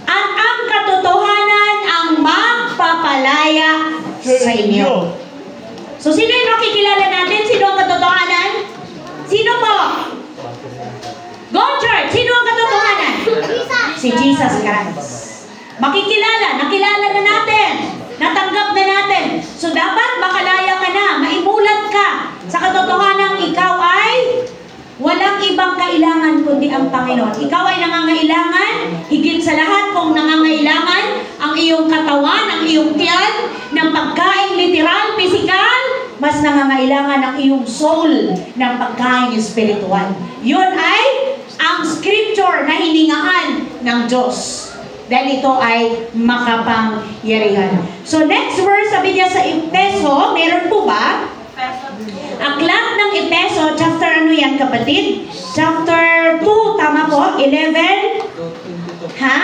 At ang katotohanan ang magpapalaya sa inyo. So, sino yung makikilala natin? Sino ang katotohanan? Sino po? Go church! Sino ang katotohanan? Si Jesus Christ. Nakilala na natin. Natanggap na natin. So, dapat makalaya ka na, maimulat ka sa katotohanan ikaw ay walang ibang kailangan kundi ang Panginoon. Ikaw ay nangangailangan, higit sa lahat kung nangangailangan ang iyong katawan, ang iyong tiyan, ng pagkain literal, physical, mas nangangailangan ang iyong soul ng pagkain spiritual. Yun ay ang scripture na hiningahan ng Diyos. Dahil ito ay makapangyarihan. So next verse, sabi niya sa Efeso, meron po ba? Aklat ng Efeso, chapter ano yan kapatid? Chapter 2, tama po? 11? Ha?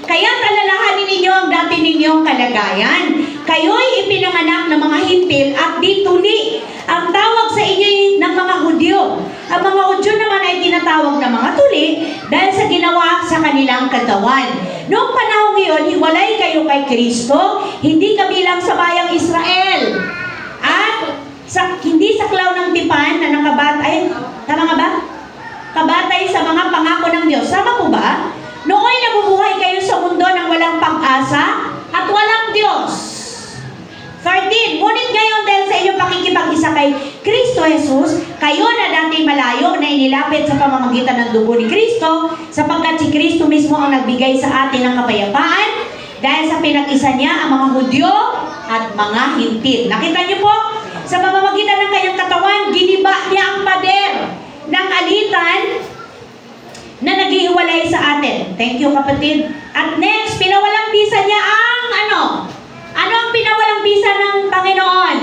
Kaya't alalahanin ninyo ang dati ninyong kalagayan. Kayo'y ipinanganak ng mga hintil at di tuli. Ang tawag sa inyo ng mga Hudyo. Ang mga Hudyo naman ay tinatawag na mga tuli dahil sa ginawa sa kanilang katawan. Noong panahon ngayon, hiwalay kayo kay Kristo, hindi kabilang sa bayang Israel. At hindi saklaw ng tipan na nakabatay, tama nga ba? Kabatay sa mga pangako ng Diyos. Sama po ba? Nooy nabubuhay kayo sa mundo ng walang pag-asa at walang Diyos. 13. Ngunit ngayon dahil sa inyong pakikipag-isa kay Kristo Jesus, kayo na dati malayo na inilapit sa pamamagitan ng dugo ni Kristo, sapagkat si Kristo mismo ang nagbigay sa atin ng kapayapaan dahil sa pinag-isa niya ang mga Hudyo at mga hintil. Nakita niyo po? Sa pamamagitan ng kanyang katawan, giniba niya ang pader ng alitan na naghihiwalay sa atin. Thank you, kapatid. At next, pinawalang bisa niya ang ano? Ano ang pinawalang bisa ng Panginoon?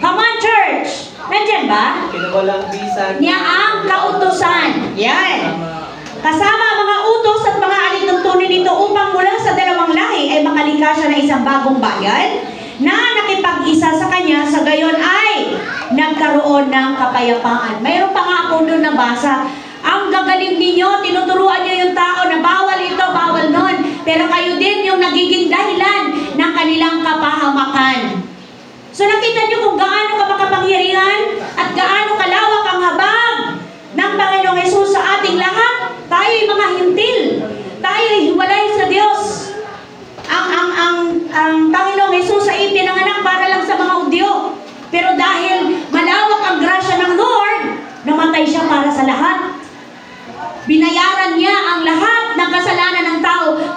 Come on, church! Nandyan ba? Pinawalang bisa Niya ang kautusan. Yan. Kasama ang mga utos at mga alituntunin nito upang mula sa dalawang lahi ay makalikha siya ng isang bagong bayan na nakipag-isa sa kanya, sa gayon ay nagkaroon ng kapayapaan. Mayroon pa nga ako doon nabasa. Ang gagaling ninyo, tinuturuan nyo yung tao na bawal ito, bawal nun. Pero kayo din yung nagiging dahilan ng kanilang kapahamakan. So nakita nyo kung gaano ka makapangyarihan at gaano kalawak ang habag ng Panginoong Hesus sa ating lahat. Tayo ay mga hintil. Tayo ay hiwalay sa Diyos. Ang Panginoong Hesus ay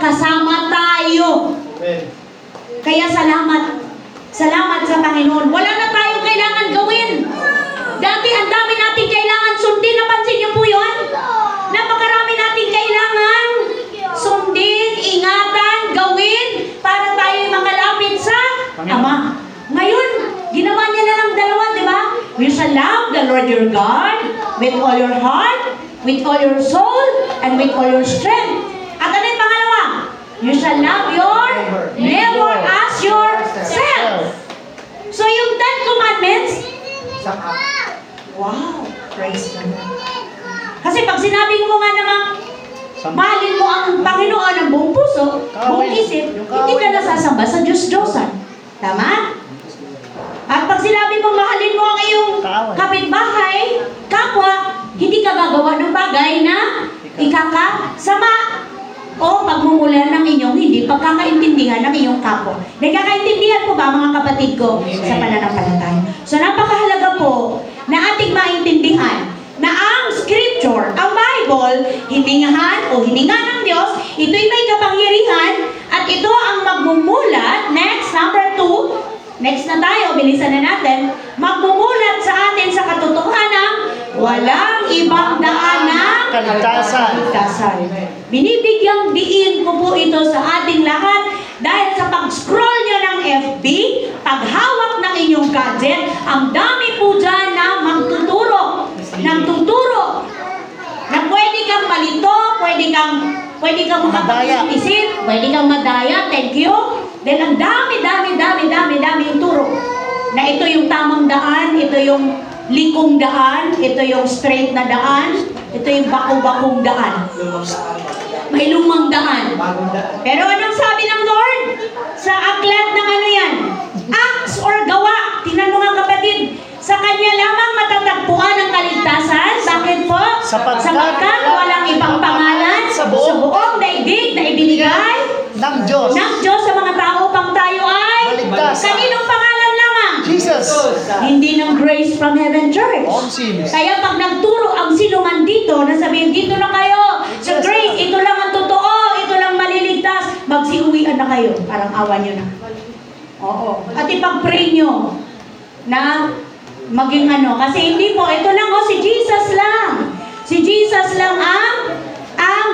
kasama tayo. Kaya salamat. Salamat sa Panginoon. Wala na tayong kailangan gawin. Dati ang dami natin kailangan sundin. Napansin niyo po yun? Napakarami natin kailangan sundin, ingatan, gawin para tayo makalapit sa Ama. Ngayon, ginawa niya na lang dalawa, di ba? You shall love the Lord your God with all your heart, with all your soul, and with all your strength. At ano yung pangalawa? You shall love your neighbor as yourself. So yung 10 Commandments, wow, praise the Lord. Kasi pag sinabi mo nga naman, mahalin mo ang Panginoon ng buong puso, buong isip, hindi ka nasasamba sa Diyos-Diyosan. Tama? At pag sinabi mong mahalin mo ang iyong kapitbahay, kapwa, hindi ka gagawa ng bagay na ikakasama o pagmumulan ng inyong hindi pagkakaintindihan ng iyong kapwa. Nagkakaintindihan po ba mga kapatid ko sa pananampalataya? So napakahalaga po na ating maintindihan na ang Scripture, ang Bible, hiningahan o hininga ng Diyos, ito'y may kapangyarihan at ito ang magmumulat. Next, number 2, next na tayo, bilisan na natin, magmumulat sa atin sa katotohanan, walang ibang daan ng kaligtasan. Binibigyang diin ko po ito sa ating lahat dahil sa pag-scroll nyo ng FB, paghawak ng inyong gadget, ang dami po dyan na magtuturo, na pwede kang malito, pwede kang makapag-isip, pwede kang madaya, thank you. Dahil ang dami yung turo. Na ito yung tamang daan, ito yung likong daan, ito yung straight na daan, ito yung bakong-bakong daan. May lumang daan. Pero anong sabi ng Lord? Sa aklat ng ano yan? Acts or gawa? Tinanong ang kapatid, sa Kanya lamang matatagpuan ang kaligtasan. Bakit po? Sapagkat walang ibang pangalan sa buong daigdig na ibinigay ng Diyos sa mga tao pang tayo ay maligtas. Kaninong pangalan lamang? Jesus. Hindi ng Grace from Heaven Church. Kaya pag nagturo ang sino man dito, nasabihin dito na kayo, sa Grace, ito lang ang totoo, ito lang maliligtas, magsiuwian na kayo. Parang awa nyo na. Oo. At ipag-pray nyo na maging ano. Kasi hindi po, ito lang si Jesus lang. Si Jesus lang ang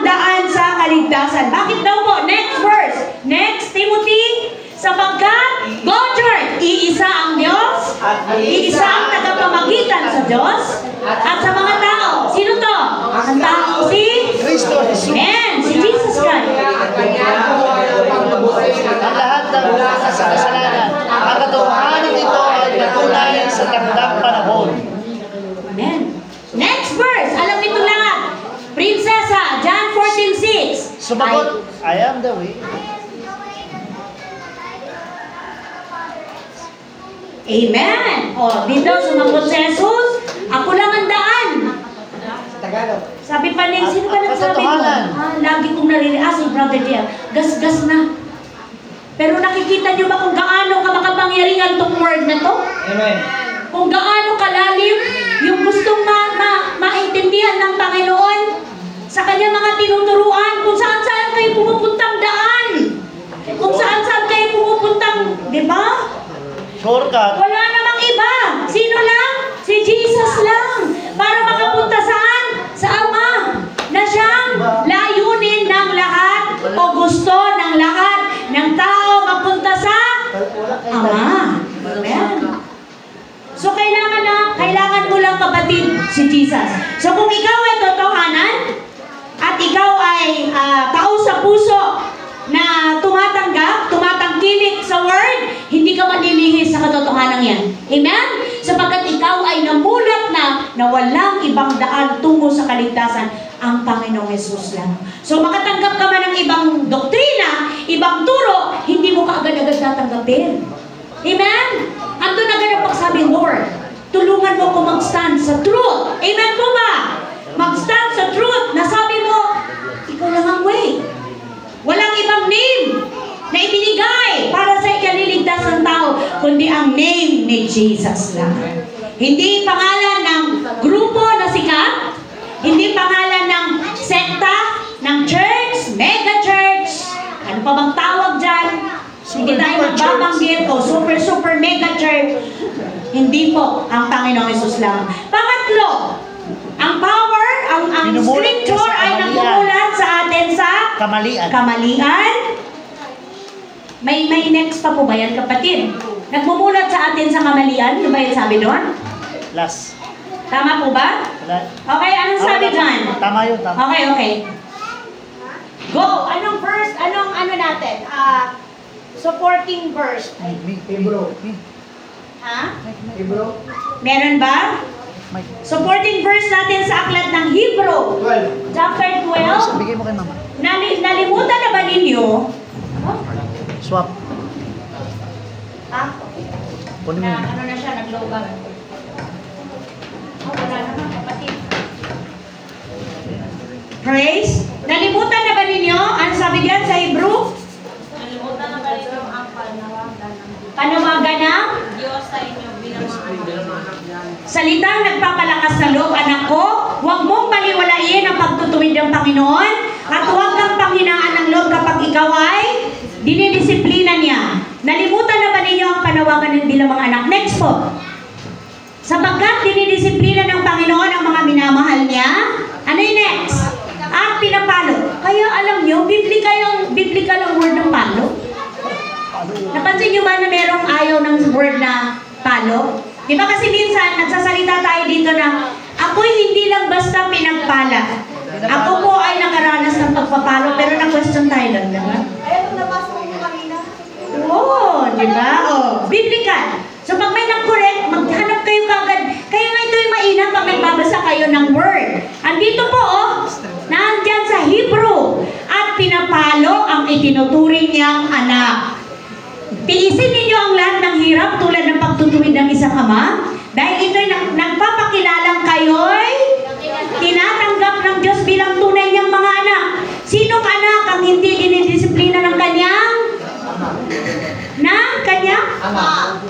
daan sa kaligtasan. Bakit daw po? Next verse. Next, Timothy, sapagkat, go church, iisa ang Diyos, iisa ang tagapamagitan sa Diyos, at sa mga tao. Sino to? Ang tao si Kristo Jesus. Amen. Si Jesus Christ. Ang lahat ng kasalanan. Ang katotohanan nito ay natunayan sa takdang panahon. Amen. Next verse. Alam nito lahat. Prinsesa, John 14:6. Sumagot, I am the way. Amen. O, dito sumagot si Jesus, ako lang ang daan. Sabi pa niya, sino ba nagsabi mo? Lagi kong naririnig, si Brother Dia, gas-gas na. Pero nakikita niyo ba kung gaano ka makapangyarihan tong word na to? Amen. Kung gaano kalalim yung gustong maintindihan ng Panginoon sa kanya mga tinuturuan, kung saan-saan kayo pumupuntang daan. Kung saan-saan kayo pumupuntang, di ba? Shortcut. Wala namang iba. Sino lang? Si Jesus lang. Para makapunta saan? Sa Ama. Na siyang layunin ng lahat o gusto ng lahat ng tao mapunta sa Ama. Amen. So kailangan mo lang kapatid si Jesus. So kung ikaw ay totohanan at ikaw ay tao sa puso na tumatangkilik sa word, hindi ka manlilihis sa katotohanan yan. Amen? Sapagkat ikaw ay namulat na walang ibang daan tungo sa kaligtasan, ang Panginoong Jesus lang. So makatanggap ka man ng ibang doktrina, ibang turo, hindi mo ka agad-agad tatanggapin. Amen? Andun agad ang pagsabi, Lord, tulungan mo ko mag-stand sa truth. Amen po ba? Mag-stand sa truth. Nasabi mo, ikaw lang ang way. Walang ibang name na ibinigay para sa ikaliligtas ng tao, kundi ang name ni Jesus lang. Hindi pangalan ng grupo na sikat, hindi pangalan ng sekta, ng church, mega church, pa bang tawag dyan? Hindi tayo magbabanggit o super mega church. Hindi po, ang Panginoong Hesus lang. Pangatlo, ang power, ang scripture ay nagmumulat sa atin sa kamalian. May next pa po ba yan, kapatid? Nagmumulat sa atin sa kamalian? Ano ba yung sabi doon? Last. Tama po ba? Okay, anong sabi dyan? Tama yun, tama. Okay. Go! Anong verse? Anong ano natin? Supporting verse. Hebrew. Ha? Hebrew. Meron ba? Supporting verse natin sa aklat ng Hebrew. 12. Chapter 12. Bigay mo kay mama. Nalimutan na ba ninyo? Swap. Kunin mo. Ano na siya, nagloban. Wala naman, kapatid. Praise. Nalimutan na ba ninyo? Ano sabi diyan sa Hebrew? Nalimutan na ba ninyo ang panawagan ng Panawagan ng Diyos sa inyo bilang mga anak? salitang nagpapalakas ng loob, anak ko, huwag mong baliwalain ang pagtutuwid ng Panginoon at huwag kang panghinaan ng loob kapag ikaw ay dinidisiplina niya. Nalimutan na ba ninyo ang panawagan ng bilang mga anak? Next po. Sapagkat dinidisiplina ng Panginoon ang mga minamahal niya. Ano yung next? At pinapalo. Kaya alam nyo, biblical ang word ng palo. Napansin nyo ba na merong ayaw ng word na palo? Di ba kasi minsan, nagsasalita tayo dito na ako'y hindi lang basta pinagpala. Ako po ay nakaranas ng pagpapalo, pero na-question tayo lang, di ba? Oo, di ba? Biblical. So pag may nag-correct, maghanap kayo kagad. Kaya nga ito yung mainam pag nagbabasa kayo ng word. Andito po, nandyan sa Hebrew. At pinapalo ang itinuturing niyang anak. Tiisin ninyo ang lahat ng hirap tulad ng pagtutuwid ng isang ama. Dahil ito'y nagpapakilalang kayo'y tinatanggap ng Diyos bilang tunay niyang mga anak. Sinong anak ang hindi dinidisiplina ng kanyang? Ama.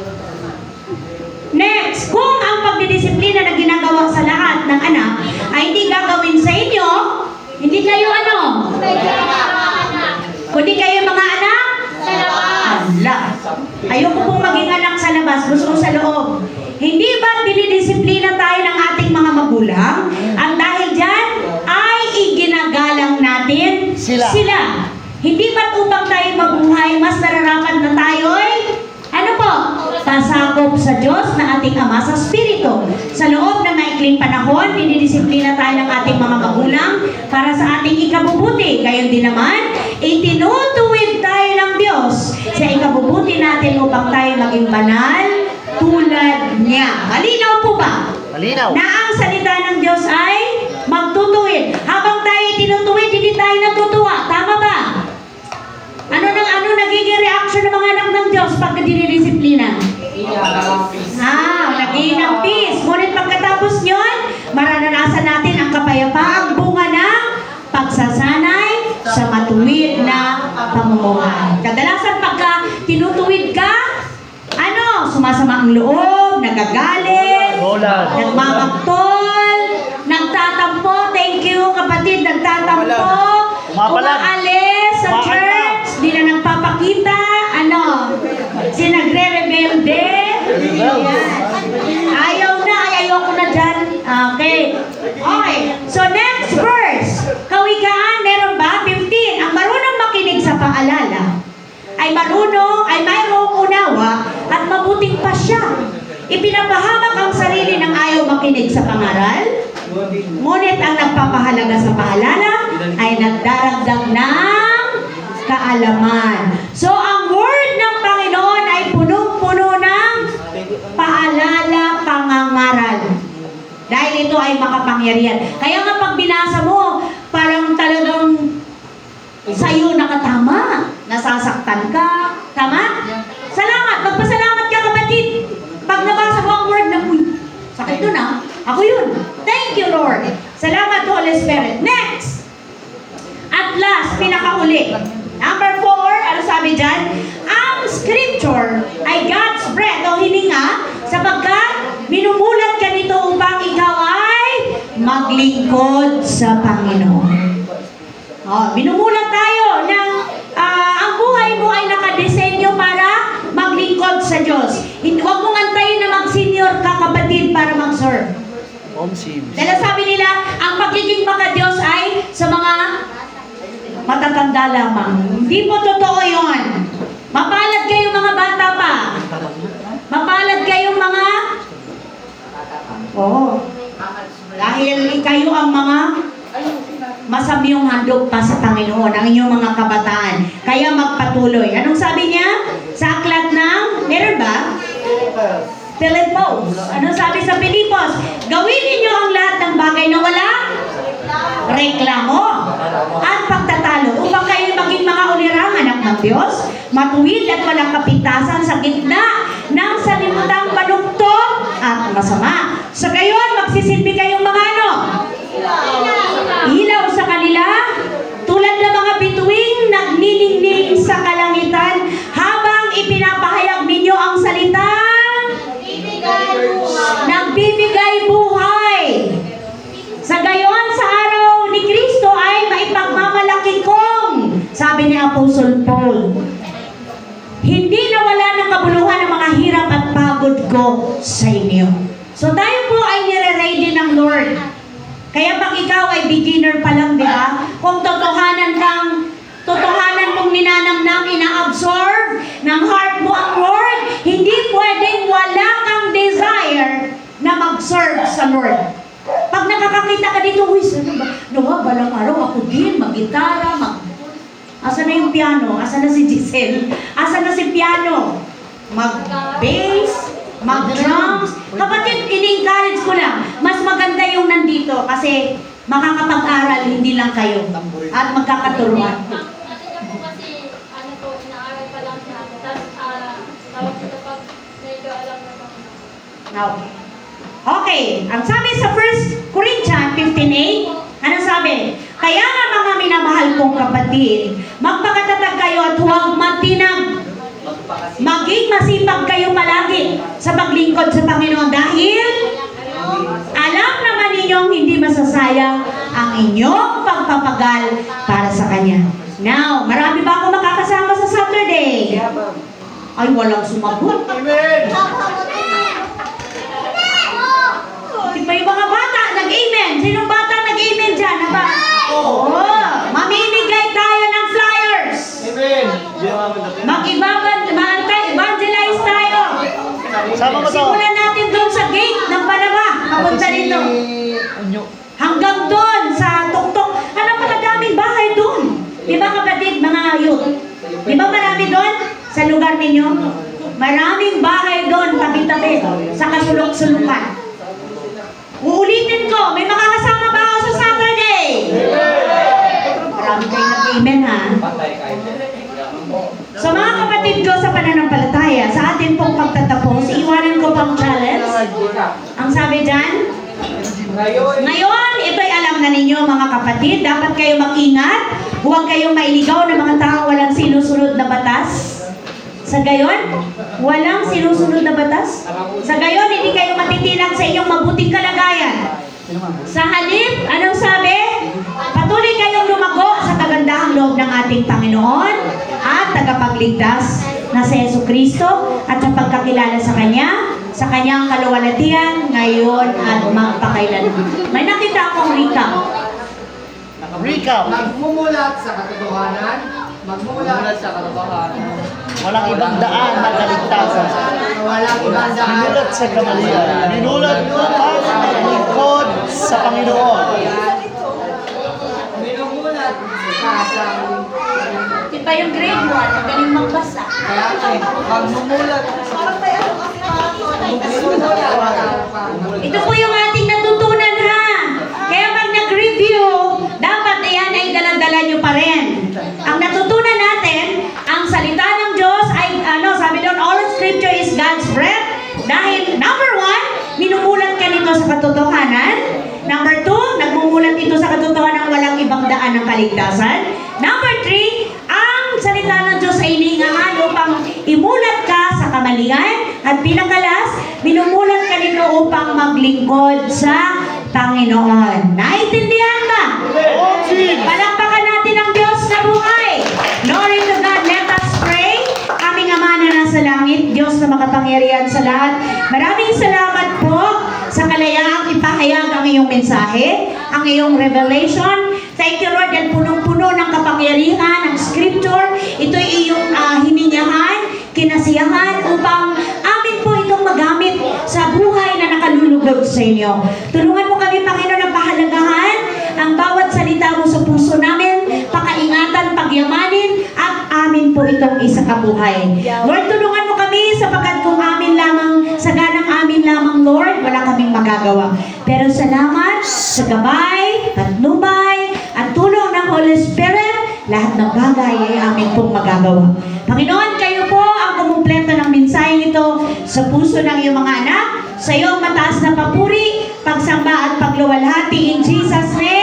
Next, kung ang pagdidisiplina na ginagawa sa lahat ng anak ay hindi gagawin sa inyo, hindi kayo ano? Kundi kayo mga anak? Sa labas. Ayoko pong maging anak sa labas, gusto ko sa loob. Hindi ba dinidisiplina tayo ng ating mga magulang? Ang dahil dyan ay iginagalang natin sila. Hindi ba't upang tayo mabuhay, mas nararapat na tayo'y ano po? Pasakop sa Diyos na ating Ama sa Espiritu. Sa loob ng maikling panahon, dinidisiplina tayo ng ating mga magulang para sa ating ikabubuti. Gayon din naman, itinutuwid tayo ng Diyos sa ikabubuti natin upang tayo maging banal tulad niya. Malinaw po ba? Malinaw. Na ang salita ng Diyos ay magtutuwid. Habang tayo tinutuwid, hindi tayo natutuwa. Tama ba? Ano nagiging reaction ng mga anak ng Diyos pag dinidisiplina? Naging ng peace. Ngunit pagkatapos nyon, mararanasan natin ang kapayapaang bunga ng pagsasanay sa matuwid na pamumuhay. Kadalasan pagka tinutuwid ka, sumasama ang loob, nagagalit, nagmamaktol, nagtatampo. Thank you, kapatid, nagtatampo, umaalis sa church, di na nagpapakita, sinagre-rebelde. Ayoko na dyan. Okay. So next verse, Kawikaan, meron ba? 15. Ang marunong makinig sa paalala ay mayroong unawa at mabuting pasya. Ipinapahamak ang sarili ng ayaw makinig sa pangaral, ngunit ang nagpapahalaga sa paalala ay nagdaragdag ng kaalaman. So ang word ng Panginoon ay punong-puno ng paalala, pangangaral. Dahil ito ay makapangyarihan. Kaya nga pag binasa mo, parang talagang sa'yo nakatama. Nasasaktan ka. Tama? Salamat. Magpasalamat ka, kapatid. Pag nabasa mo ang word na, sakit doon ah. Ako yun. Thank you, Lord. Salamat, Holy Spirit. Next. At last, pinakauli. Number 4, ano sabi dyan? Ang scripture ay God's breath o hininga sapagkat minumulat ka nito upang ikaw ay maglingkod sa Panginoon. Minumulat tayo ng ang Dahil sabi nila, ang pagiging makadiyos ay sa mga matatanda lamang. Hindi po totoo yun. Mapalad kayong mga bata pa. Mapalad kayong mga... Dahil kayo ang mga masamyong handog pa sa Panginoon, ang inyong mga kabataan. Kaya magpatuloy. Anong sabi niya? Sa aklat ng... Meron ba? Pilipos. Anong sabi sa Pilipos? Gawin ninyo ang lahat ng bagay na wala reklamo at pagtatalo upang kayo maging mga ulirang anak ng Diyos, matuwid at walang kapintasan sa gitna ng salimutang panugtog at masama. Sa gayon, magsisilbi kayong mga ano? Ilaw sa kanila, tulad ng mga bituing nagniningning sa kalangitan habang ipinapahayag ninyo ang salita nagbibigay buhay. Sa gayon, sa araw ni Kristo ay maipagmamalaki kong, sabi ni Apostle Paul, hindi nawala ng kabuluhan ng mga hirap at pagod ko sa inyo. So tayo po ay nire-ready ng Lord. Kaya pag ikaw ay beginner pa lang, di ba? Kung totohanan mong ninanamnam, ina-absorb ng heart mo ang Lord, hindi pwedeng wala kang desire na mag-serve sa Lord. Pag nakakakita ka dito, balang araw ako din, mag-gitara, asa na yung piano? Asa na si Giselle? Asa na si piano? Mag-bass, mag-drums. Kapatid, ini-encourage ko lang. Mas maganda yung nandito kasi makakapag-aral, hindi lang kayo. At magkakaturuan. Kasi, inaaral pa lang siya. Tapos, tawag sila pag medyo alam na pa. Okay. Ang sabi sa 1 Corinthians 15:8, ano sabi? Kaya nga mga minamahal kong kapatid, magpakatatag kayo at huwag matinag. Maging masipag kayo palagi sa paglingkod sa Panginoon dahil alam naman ninyong hindi masasayang ang inyong pagpapagal para sa Kanya. Now, marami ba ako makakasama sa Saturday? Ay, walang sumagot. Amen! Diba yung mga bata, nag-amen? Sinong bata nag-amen dyan? Aba? Oo. Mamimigay tayo ng flyers. Amen! Mag-evangelize tayo. Sama mo to. Simulan natin doon sa gate ng Panama. Papunta rito. Hanggang doon sa tuktok. Ano pa kadaming bahay doon? Diba kapatid, mga youth? Diba marami doon sa lugar ninyo? Maraming bahay doon, tabi-tabi, sa kasulok-sulukan. Uulitin ko, may makakasama ba ako sa Saturday? Marami kayo nag-amen ha? So mga kapatid ko sa pananampalataya, sa atin pong pagtatapos, iwanan ko pang challenge. Ang sabi dyan, ngayon, ito'y alam na ninyo mga kapatid, dapat kayo mag-ingat, huwag kayong mailigaw ng mga tao walang sinusunod na batas. Sa gayon, walang sinusunod na batas. Sa gayon, hindi kayo matitinag sa inyong mabuting kalagayan. Sa halip, anong sabi? Patuloy kayong lumago sa kagandahang loob ng ating Panginoon at tagapagligtas na si Jesucristo at sa pagkakilala sa Kanya, sa Kanyang kaluwalhatian, ngayon at magpakailanman. May nakita akong recap. Magmumulat sa katotohanan. Magmumulat sa katotohanan. Walang ibang daan na kaligtasan. Walang ibang daan. Minulat sa kamalian. Minulat upang maglingkod sa Panginoon. Minumulat sa kasang. Diba yung grade 1, magaling magbasa. Kaya magmumulat. Ito po yung ating natutunan ha. Kaya pag nag-review, dapat iyan ay dala-dala nyo pa rin. Ang natutunan natin, ang salita ng Diyos ay, sabi doon, all scripture is God's breath. Dahil, number 1, minumulat ka nito sa katotohanan. Number 2, nagmumulat ito sa katotohanan ng walang ibang daan ng kaligtasan. Number 3, ang salita ng Diyos ay iniingahan upang imulat ka sa kamalian. At pinakalas, minumulat ka nito upang maglingkod sa Panginoon. Naintindihan ba? Palakpakan natin ang Diyos na buhay. Glory to God. Let us pray. Aming Ama na nasa langit, Diyos na makapangyarihan sa lahat. Maraming salamat po sa kalayaang ipahayag ang iyong mensahe, ang iyong revelation. Thank you, Lord, dahil punong-puno ng kapangyarihan, ng scripture. Ito'y iyong hiningahan, kinasiyahan upang amin po itong magamit sa buhay na nakalulugod sa inyo. Tulungan mo kami, Panginoon, na pahalagahan ang bawat salita mo sa puso namin, pakaingatan, pagyamanin, at amin po itong isa kabuhay. Lord, tulungan mo kami sapagkat kung amin lamang, sa ganang amin lamang, Lord, wala kaming magagawa. Pero salamat sa gabay, patnubay, at tulong ng Holy Spirit, lahat ng bagay ay amin pong magagawa. Panginoon, kayo po ang kumumpleto ng mensaheng ito sa puso ng iyong mga anak. Sa iyo ang mataas na papuri, pagsamba at pagluwalhati in Jesus' name.